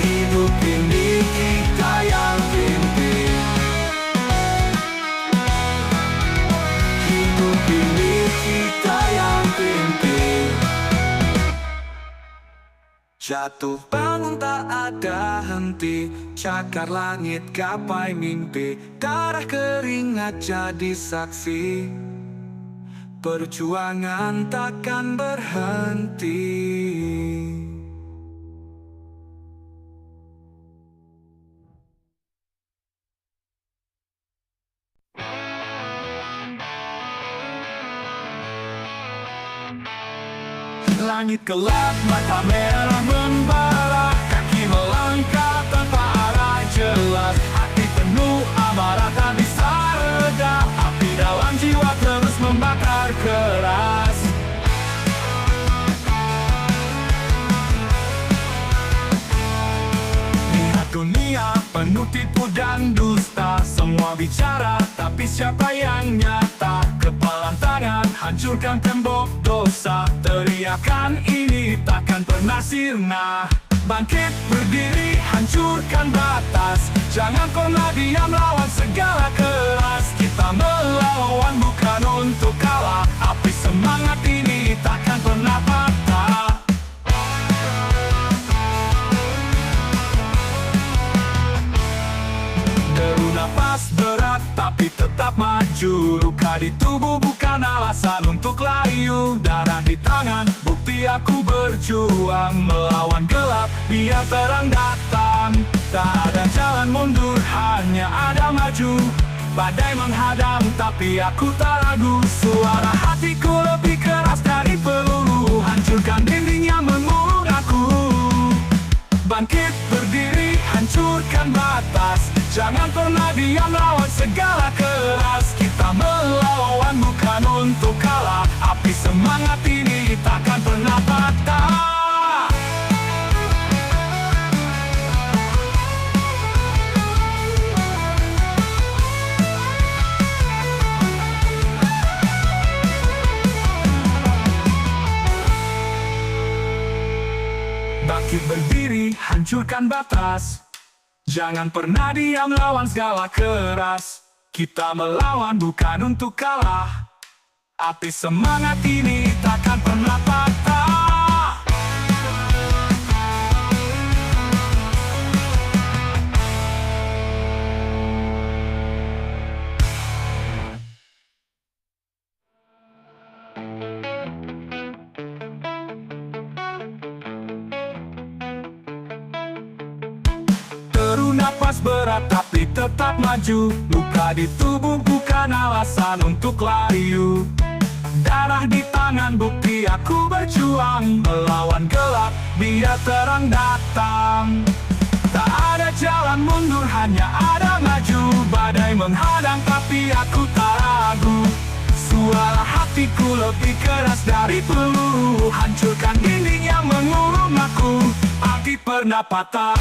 Speaker 2: Hidup ini kita yang pimpin. Hidup ini kita yang pimpin. Jatuh bangun tak ada henti, cakar langit gapai mimpi. Darah keringat jadi saksi, perjuangan takkan berhenti. Langit gelap, mata merah membara, kaki melangkah tanpa arah jelas. Hati penuh amarah tak bisa reda, api dalam jiwa terus membakar keras. Lihat dunia penuh tipu dan dusta, semua bicara tapi siapa yang nyata? Kepalan tangan hancurkan tembok dosa, teriakan ini takkan pernah sirna. Bangkit berdiri, hancurkan batas, jangan pernah diam lawan segala keras. Kita melawan bukan untuk kalah, api semangat ini takkan pernah patah. Deru napas berat tapi tetap maju. Luka di tubuh bukan alasan untuk layu. Darah di tangan, bukti aku berjuang. Melawan gelap, biar terang datang. Tak ada jalan mundur, hanya ada maju.
Speaker 1: Badai menghadang tapi aku tak ragu. Suara hatiku lebih keras dari peluru, hancurkan dinding yang mengurung aku. Bangkit berdiri, hancurkan batas. Jangan pernah diam, lawan segala keras. Kita melawan bukan untuk kalah. Api semangat ini takkan pernah patah. Bangkit berdiri, hancurkan batas. Jangan pernah diam, lawan segala keras. Kita melawan bukan untuk kalah. Api semangat ini takkan pernah patah. Napas berat tapi tetap maju. Luka di tubuh bukan alasan untuk layu. Darah di tangan bukti aku berjuang. Melawan gelap biar terang datang. Tak ada jalan mundur, hanya ada maju. Badai menghadang tapi aku tak ragu. Suara hatiku lebih keras dari peluru, hancurkan dinding yang mengurung aku. Api pernah patah.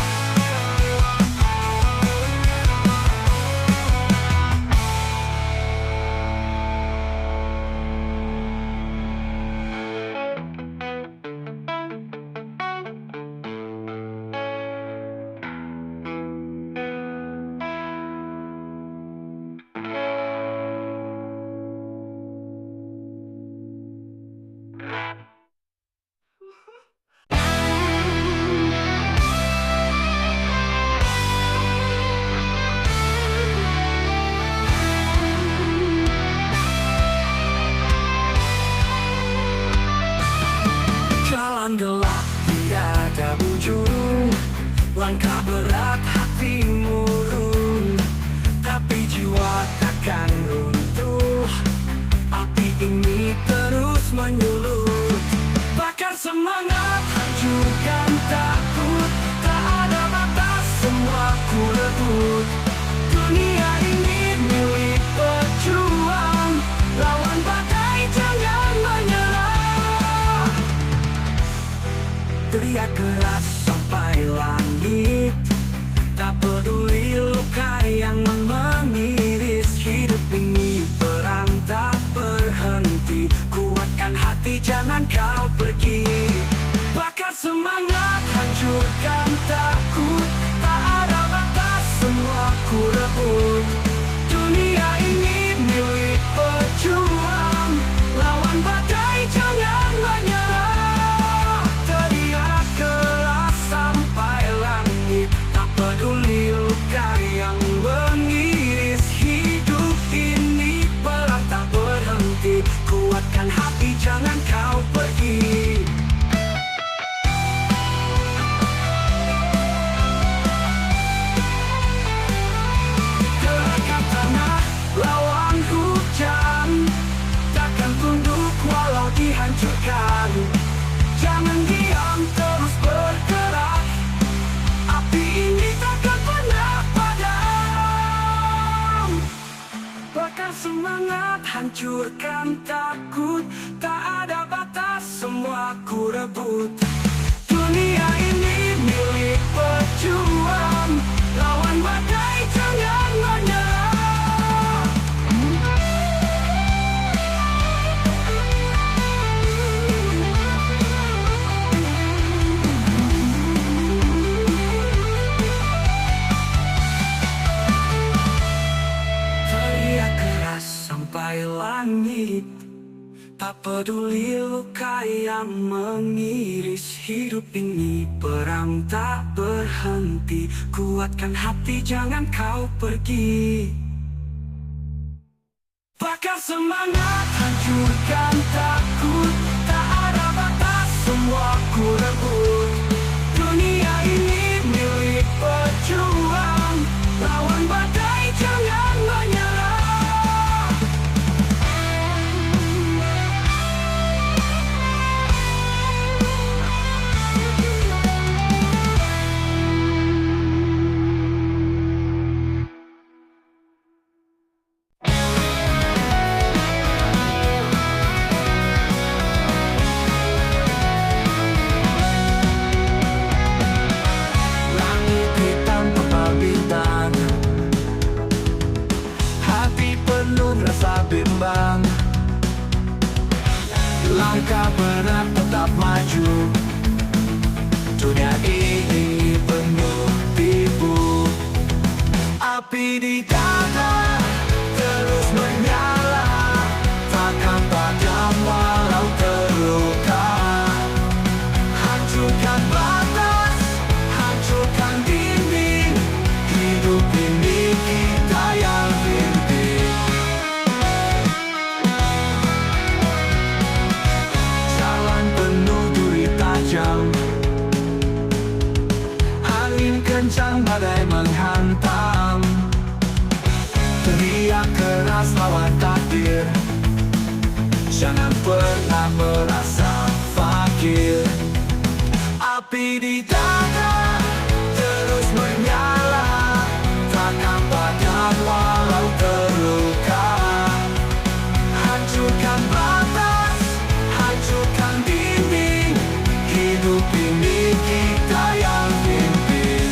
Speaker 1: Jalan gelap tiada ujung, langkah berat hati murung, tapi jiwa takkan runtuh. Api ini terus menyulut, bakar semangat, hancurkan takut. Tak ada batas, semua ku rebut. Dunia ini milik pejuang, lawan badai jangan menyerah. Teriak keras sampai langit, tak peduli luka yang mengiris. Hidup ini perang tak berhenti, kuatkan hati jangan kau pergi. Bakar semangat, hancurkan takut. Tak ada batas, semua ku rebut. Dunia ini milik pejuang, lawan badai jangan menyerah. Teriak keras sampai langit, tak peduli luka yang mengiris. Hidup ini perang tak berhenti, kuatkan hati jangan kau pergi. Gerakkan tanah, lawan hujan, takkan tunduk walau dihancurkan. Jangan diam, terus bergerak. Api ini takkan pernah padam. Bakar semangat, hancurkan takut. Tak ada batas, semua ku rebut. Dunia ini milik pejuang, lawan badai jangan menyerah. Teriak keras sampai langit, tak peduli luka yang mengiris. Hidup ini perang tak berhenti, kuatkan hati jangan kau pergi. Bakar semangat, hancurkan takut. Tak ada batas, semua ku rebut. Dunia ini milik pejuang, lawan badai jangan menyerah.
Speaker 2: Langkah berat tetap maju. Dunia ini penuh tipu. Api di dada terus menyala, takkan padam walau terluka. Hancurkan batas, hancurkan dinding. Hidup ini kita yang pimpin. Jalan penuh duri tajam, angin kencang badai menghantam. Teriak keras lawan takdir, jangan pernah merasa fakir. Api di dada terus menyala, takkan padam walau terluka. Hancurkan batas, hancurkan dinding. Hidup ini kita yang pimpin.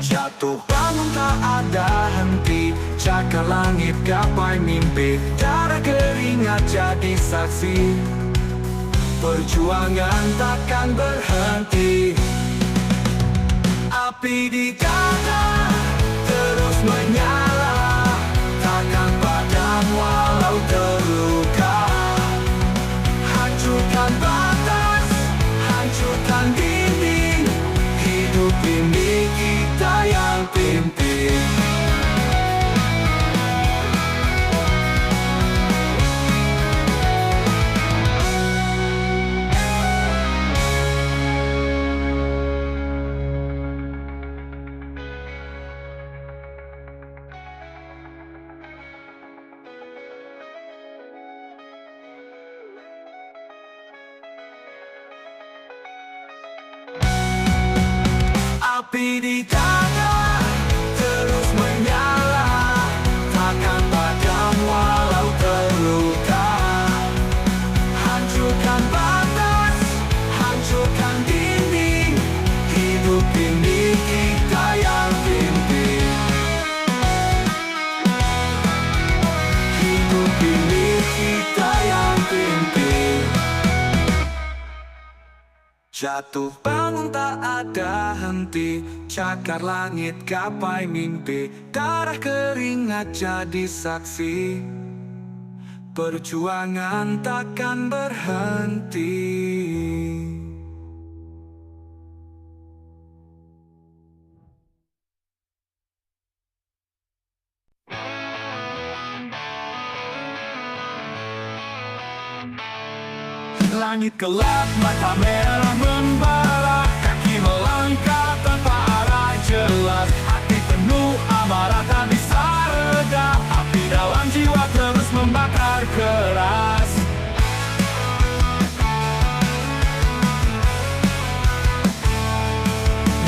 Speaker 2: Jatuh bangun tak ada henti, cakar langit gapai mimpi. Darah keringat jadi saksi, perjuangan takkan berhenti. Api di dada terus menyala, takkan padam walau terluka. Hancurkan batas, hancurkan dinding. Hidup ini kita yang pimpin. Api di dada terus menyala, takkan padam walau terluka. Hancurkan batas, hancurkan dinding. Hidup ini kita yang pimpin. Hidup ini kita yang pimpin. Jatuh bangun tak ada henti, cakar langit gapai mimpi. Darah keringat jadi saksi, perjuangan takkan berhenti. Langit gelap, mata merah membara, kaki melangkah tanpa arah jelas. Hati penuh amarah tak bisa reda, api dalam jiwa terus membakar keras.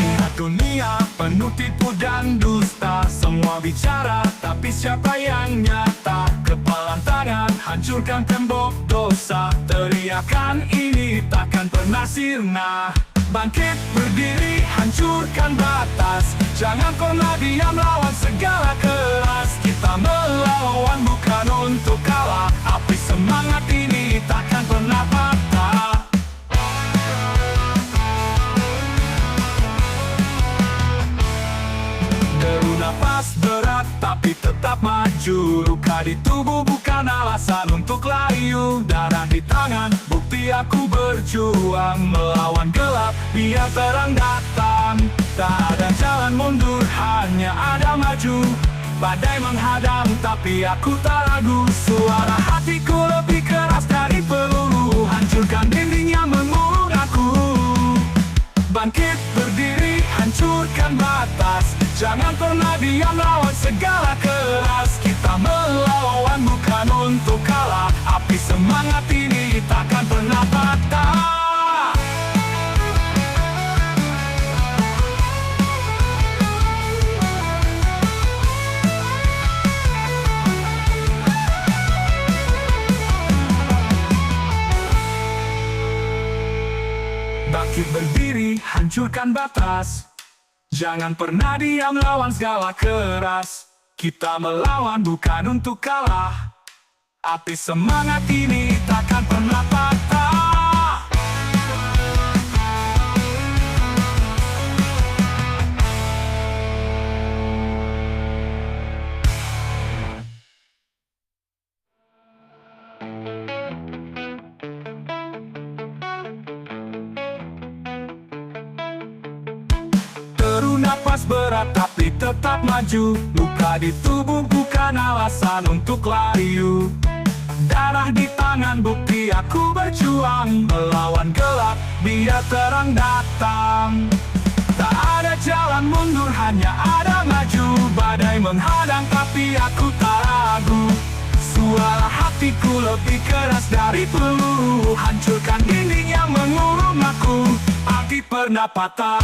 Speaker 2: Lihat dunia penuh tipu dan dusta, semua bicara tapi siapa yang nyata? Kepalan tangan hancurkan tembok dosa, teriakan ini takkan pernah sirna. Bangkit berdiri hancurkan batas, jangan pernah diam lawan segala keras. Kita melawan bukan untuk kalah, api semangat ini takkan pernah patah. Deru nafas berat tapi tetap maju, luka di tubuh bukan alasan untuk layu. Darah di tangan, bukti aku berjuang melawan gelap, biar terang datang. Tak ada jalan mundur, hanya ada maju. Badai menghadang, tapi aku tak ragu. Suara hatiku lebih keras dari peluru, hancurkan dinding yang mengurung aku. Bangkit berdiri, hancurkan batas, jangan pernah diam lawan segala keras. Kita melawan bukan untuk kalah, api semangat ini takkan pernah patah. Bangkit berdiri, hancurkan batas, jangan pernah diam lawan segala keras. Kita melawan bukan untuk kalah,
Speaker 1: Api semangat ini takkan pernah patah. Teru napas berat tapi tetap maju. Luka di tubuh bukan alasan untuk layu. Darah di tangan bukti aku berjuang. Melawan gelap biar terang datang. Tak ada jalan mundur hanya ada maju. Badai menghadang tapi aku tak ragu. Suara hatiku lebih keras dari peluru. Hancurkan dinding yang mengurung aku. Api pernah patah.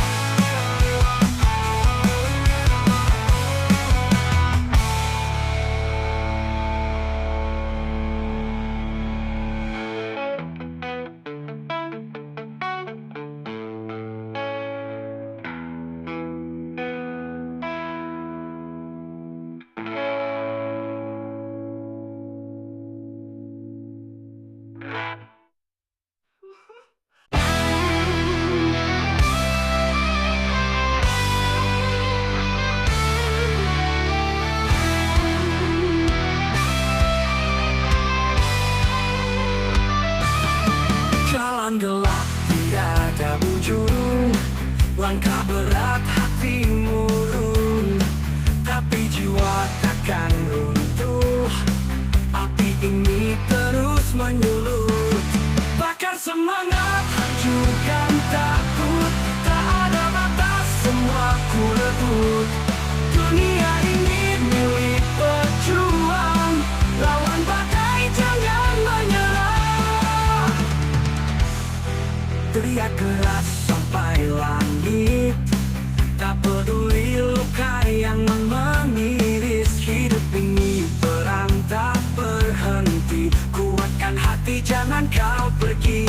Speaker 1: Jalan gelap tidak ada ujung. Langkah berat hati murung. Tapi jiwa takkan runtuh. Api ini terus menyulut. Bakar semangat, hancurkan takut. Tak ada batas, semua ku rebut. Dunia ini milik pejuang. Lawan badai, jangan menyerah. Teriak keras sampai langit. Tak peduli luka yang mengiris. Hidup ini perang tak berhenti. Kuatkan hati jangan kau pergi.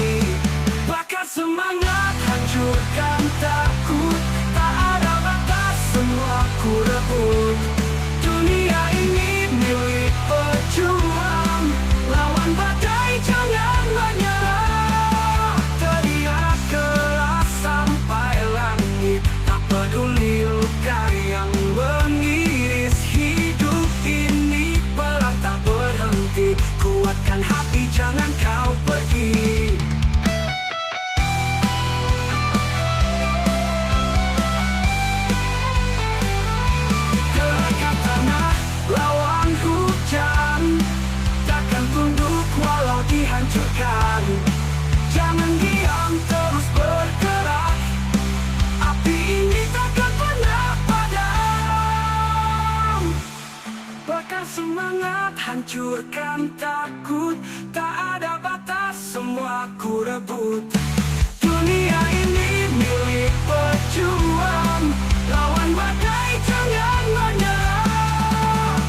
Speaker 1: Bakar semangat, hancurkan takut. Tak ada batas, semua ku rebut. Dunia ini milik pejuang. Lawan badai jangan menyerah. Teriak keras sampai langit. Tak peduli luka yang mengiris. Hidup ini perang tak berhenti. Kuatkan hati jangan kau pergi. Gerakan tanah lawan hujan. Takkan tunduk walau dihancurkan. Jangan diam, terus bergerak. Api ini takkan pernah padam. Bakar semangat, hancurkan takut. Tak ada batas, semua ku rebut. Dunia ini milik pejuang. Lawan badai jangan menyerah.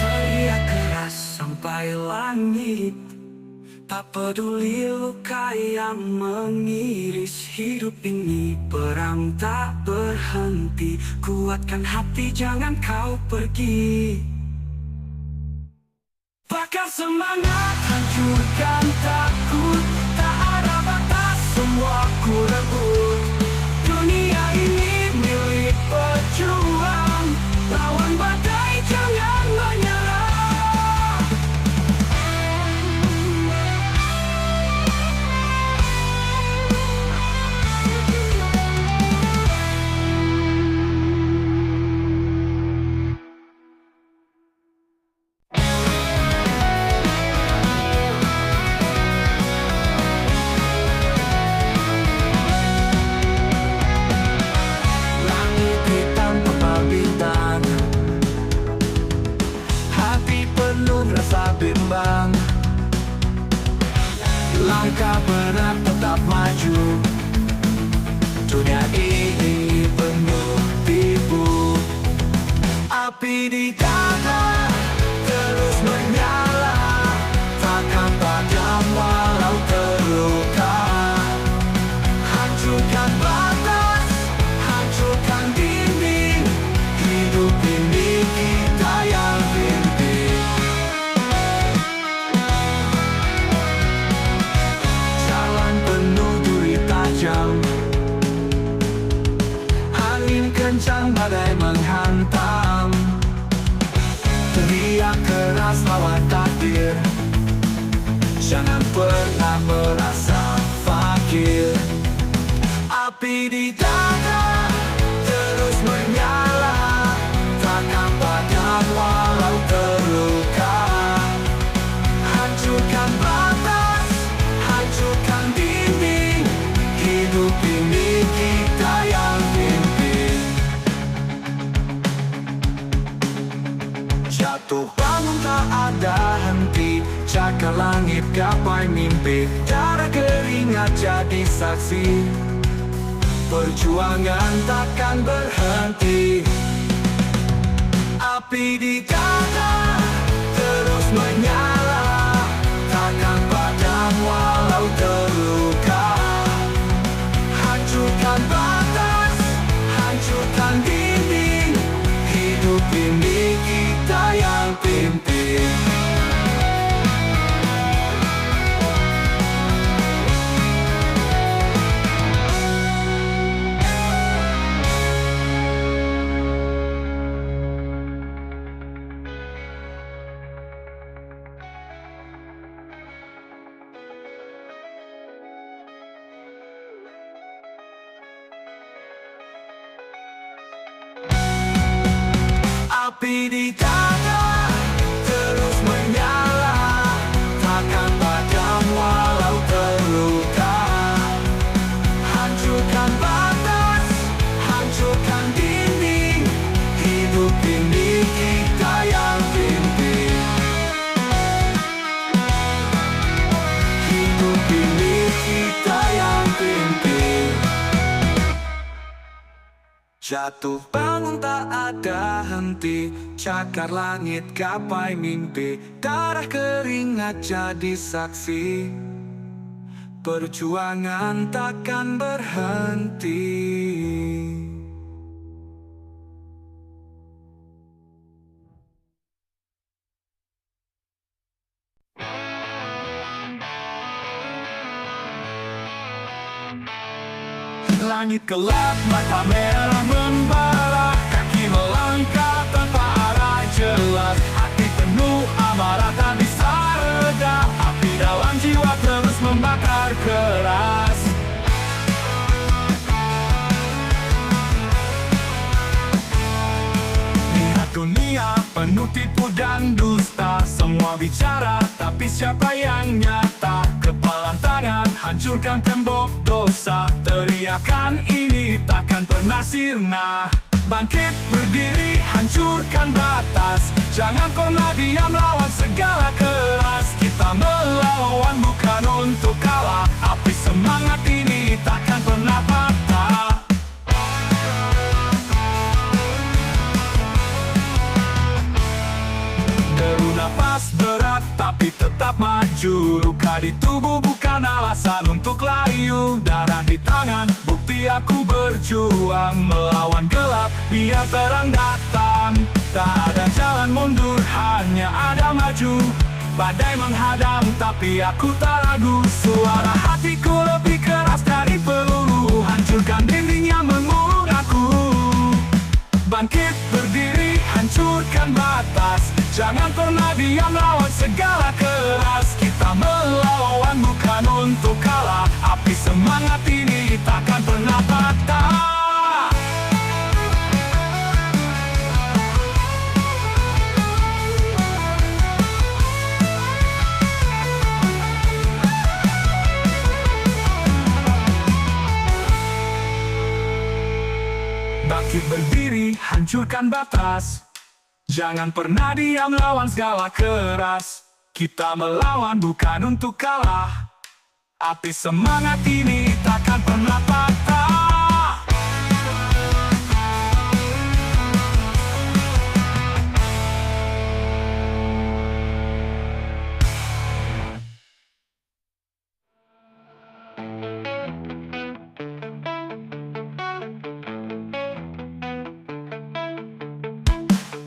Speaker 1: Teriak keras sampai langit. Tak peduli luka yang mengiris. Hidup ini perang tak berhenti. Kuatkan hati jangan kau pergi. Bakar semangat, hancurkan takut. Tak ada batas, semua ku rebut. Dunia ini milik pejuang. Lawan badai jangan menyerah. Langit hitam tebal bintang. Hati penuh rasa bimbang. Langkah berat tetap maju. Dunia ini penuh tipu. Api di dada terus menyala. Takkan patah.
Speaker 2: badai menghantam. Teriak keras lawan takdir, jangan pernah merasa fakir. Api di dada terus menyala, takkan padam walau terluka. Hancurkan batas, hancurkan dinding, hidup ini kita yang pimpin. Jatuh bangun tak ada henti, cakar langit gapai mimpi, darah keringat jadi saksi. Perjuangan takkan berhenti. Api di dada terus menyala, takkan padam walau terluka. Hancurkan batas, hancurkan dinding, hidup ini kita yang pimpin. Api di dada terus menyala, takkan padam walau terluka. Hancurkan batas, hancurkan dinding, hidup ini kita yang pimpin. Hidup ini kita yang pimpin. Jatuh bangun tak ada henti, cakar langit gapai mimpi, darah keringat jadi saksi. Perjuangan takkan berhenti. Langit gelap, mata merah membara, kaki melangkah tanpa arah jelas. Hati penuh amarah tak bisa reda, api dalam jiwa terus membakar keras. Lihat dunia penuh tipu dan dusta, semua bicara tapi siapa yang nyata? Kepalan tangan hancurkan tembok dosa, teriakan ini takkan pernah sirna. Bangkit berdiri hancurkan batas, jangan pernah diam lawan segala keras. Kita melawan bukan untuk kalah, api semangat ini takkan pernah patah. Deru napas berat tapi tetap maju, luka di tubuh bukan alasan untuk layu. Darah di tangan bukti aku berjuang, melawan gelap biar terang datang. Tak ada jalan mundur, hanya ada maju. Badai menghadang tapi aku tak ragu, suara hatiku lebih keras dari peluru, hancurkan dinding yang mengurung aku. Bangkit berdiri hancurkan batas, jangan pernah diam lawan segala keras. Kita melawan bukan untuk kalah, api semangat ini takkan pernah patah. Bangkit berdiri hancurkan batas, jangan pernah diam lawan segala keras. Kita melawan bukan untuk kalah, api semangat ini takkan pernah patah.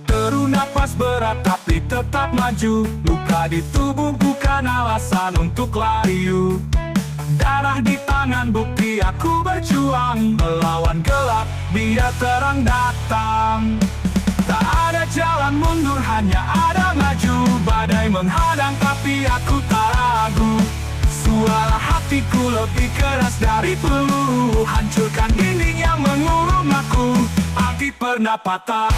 Speaker 2: Deru napas berat tapi tetap maju, luka di tubuh bukan alasan untuk layu.
Speaker 1: darah di tangan, bukti aku berjuang melawan gelap, biar terang datang. Tak ada jalan mundur, hanya ada maju. Badai menghadang tapi aku tak ragu. Suara hatiku lebih keras dari peluru, hancurkan dinding yang mengurung aku. Api pernah patah,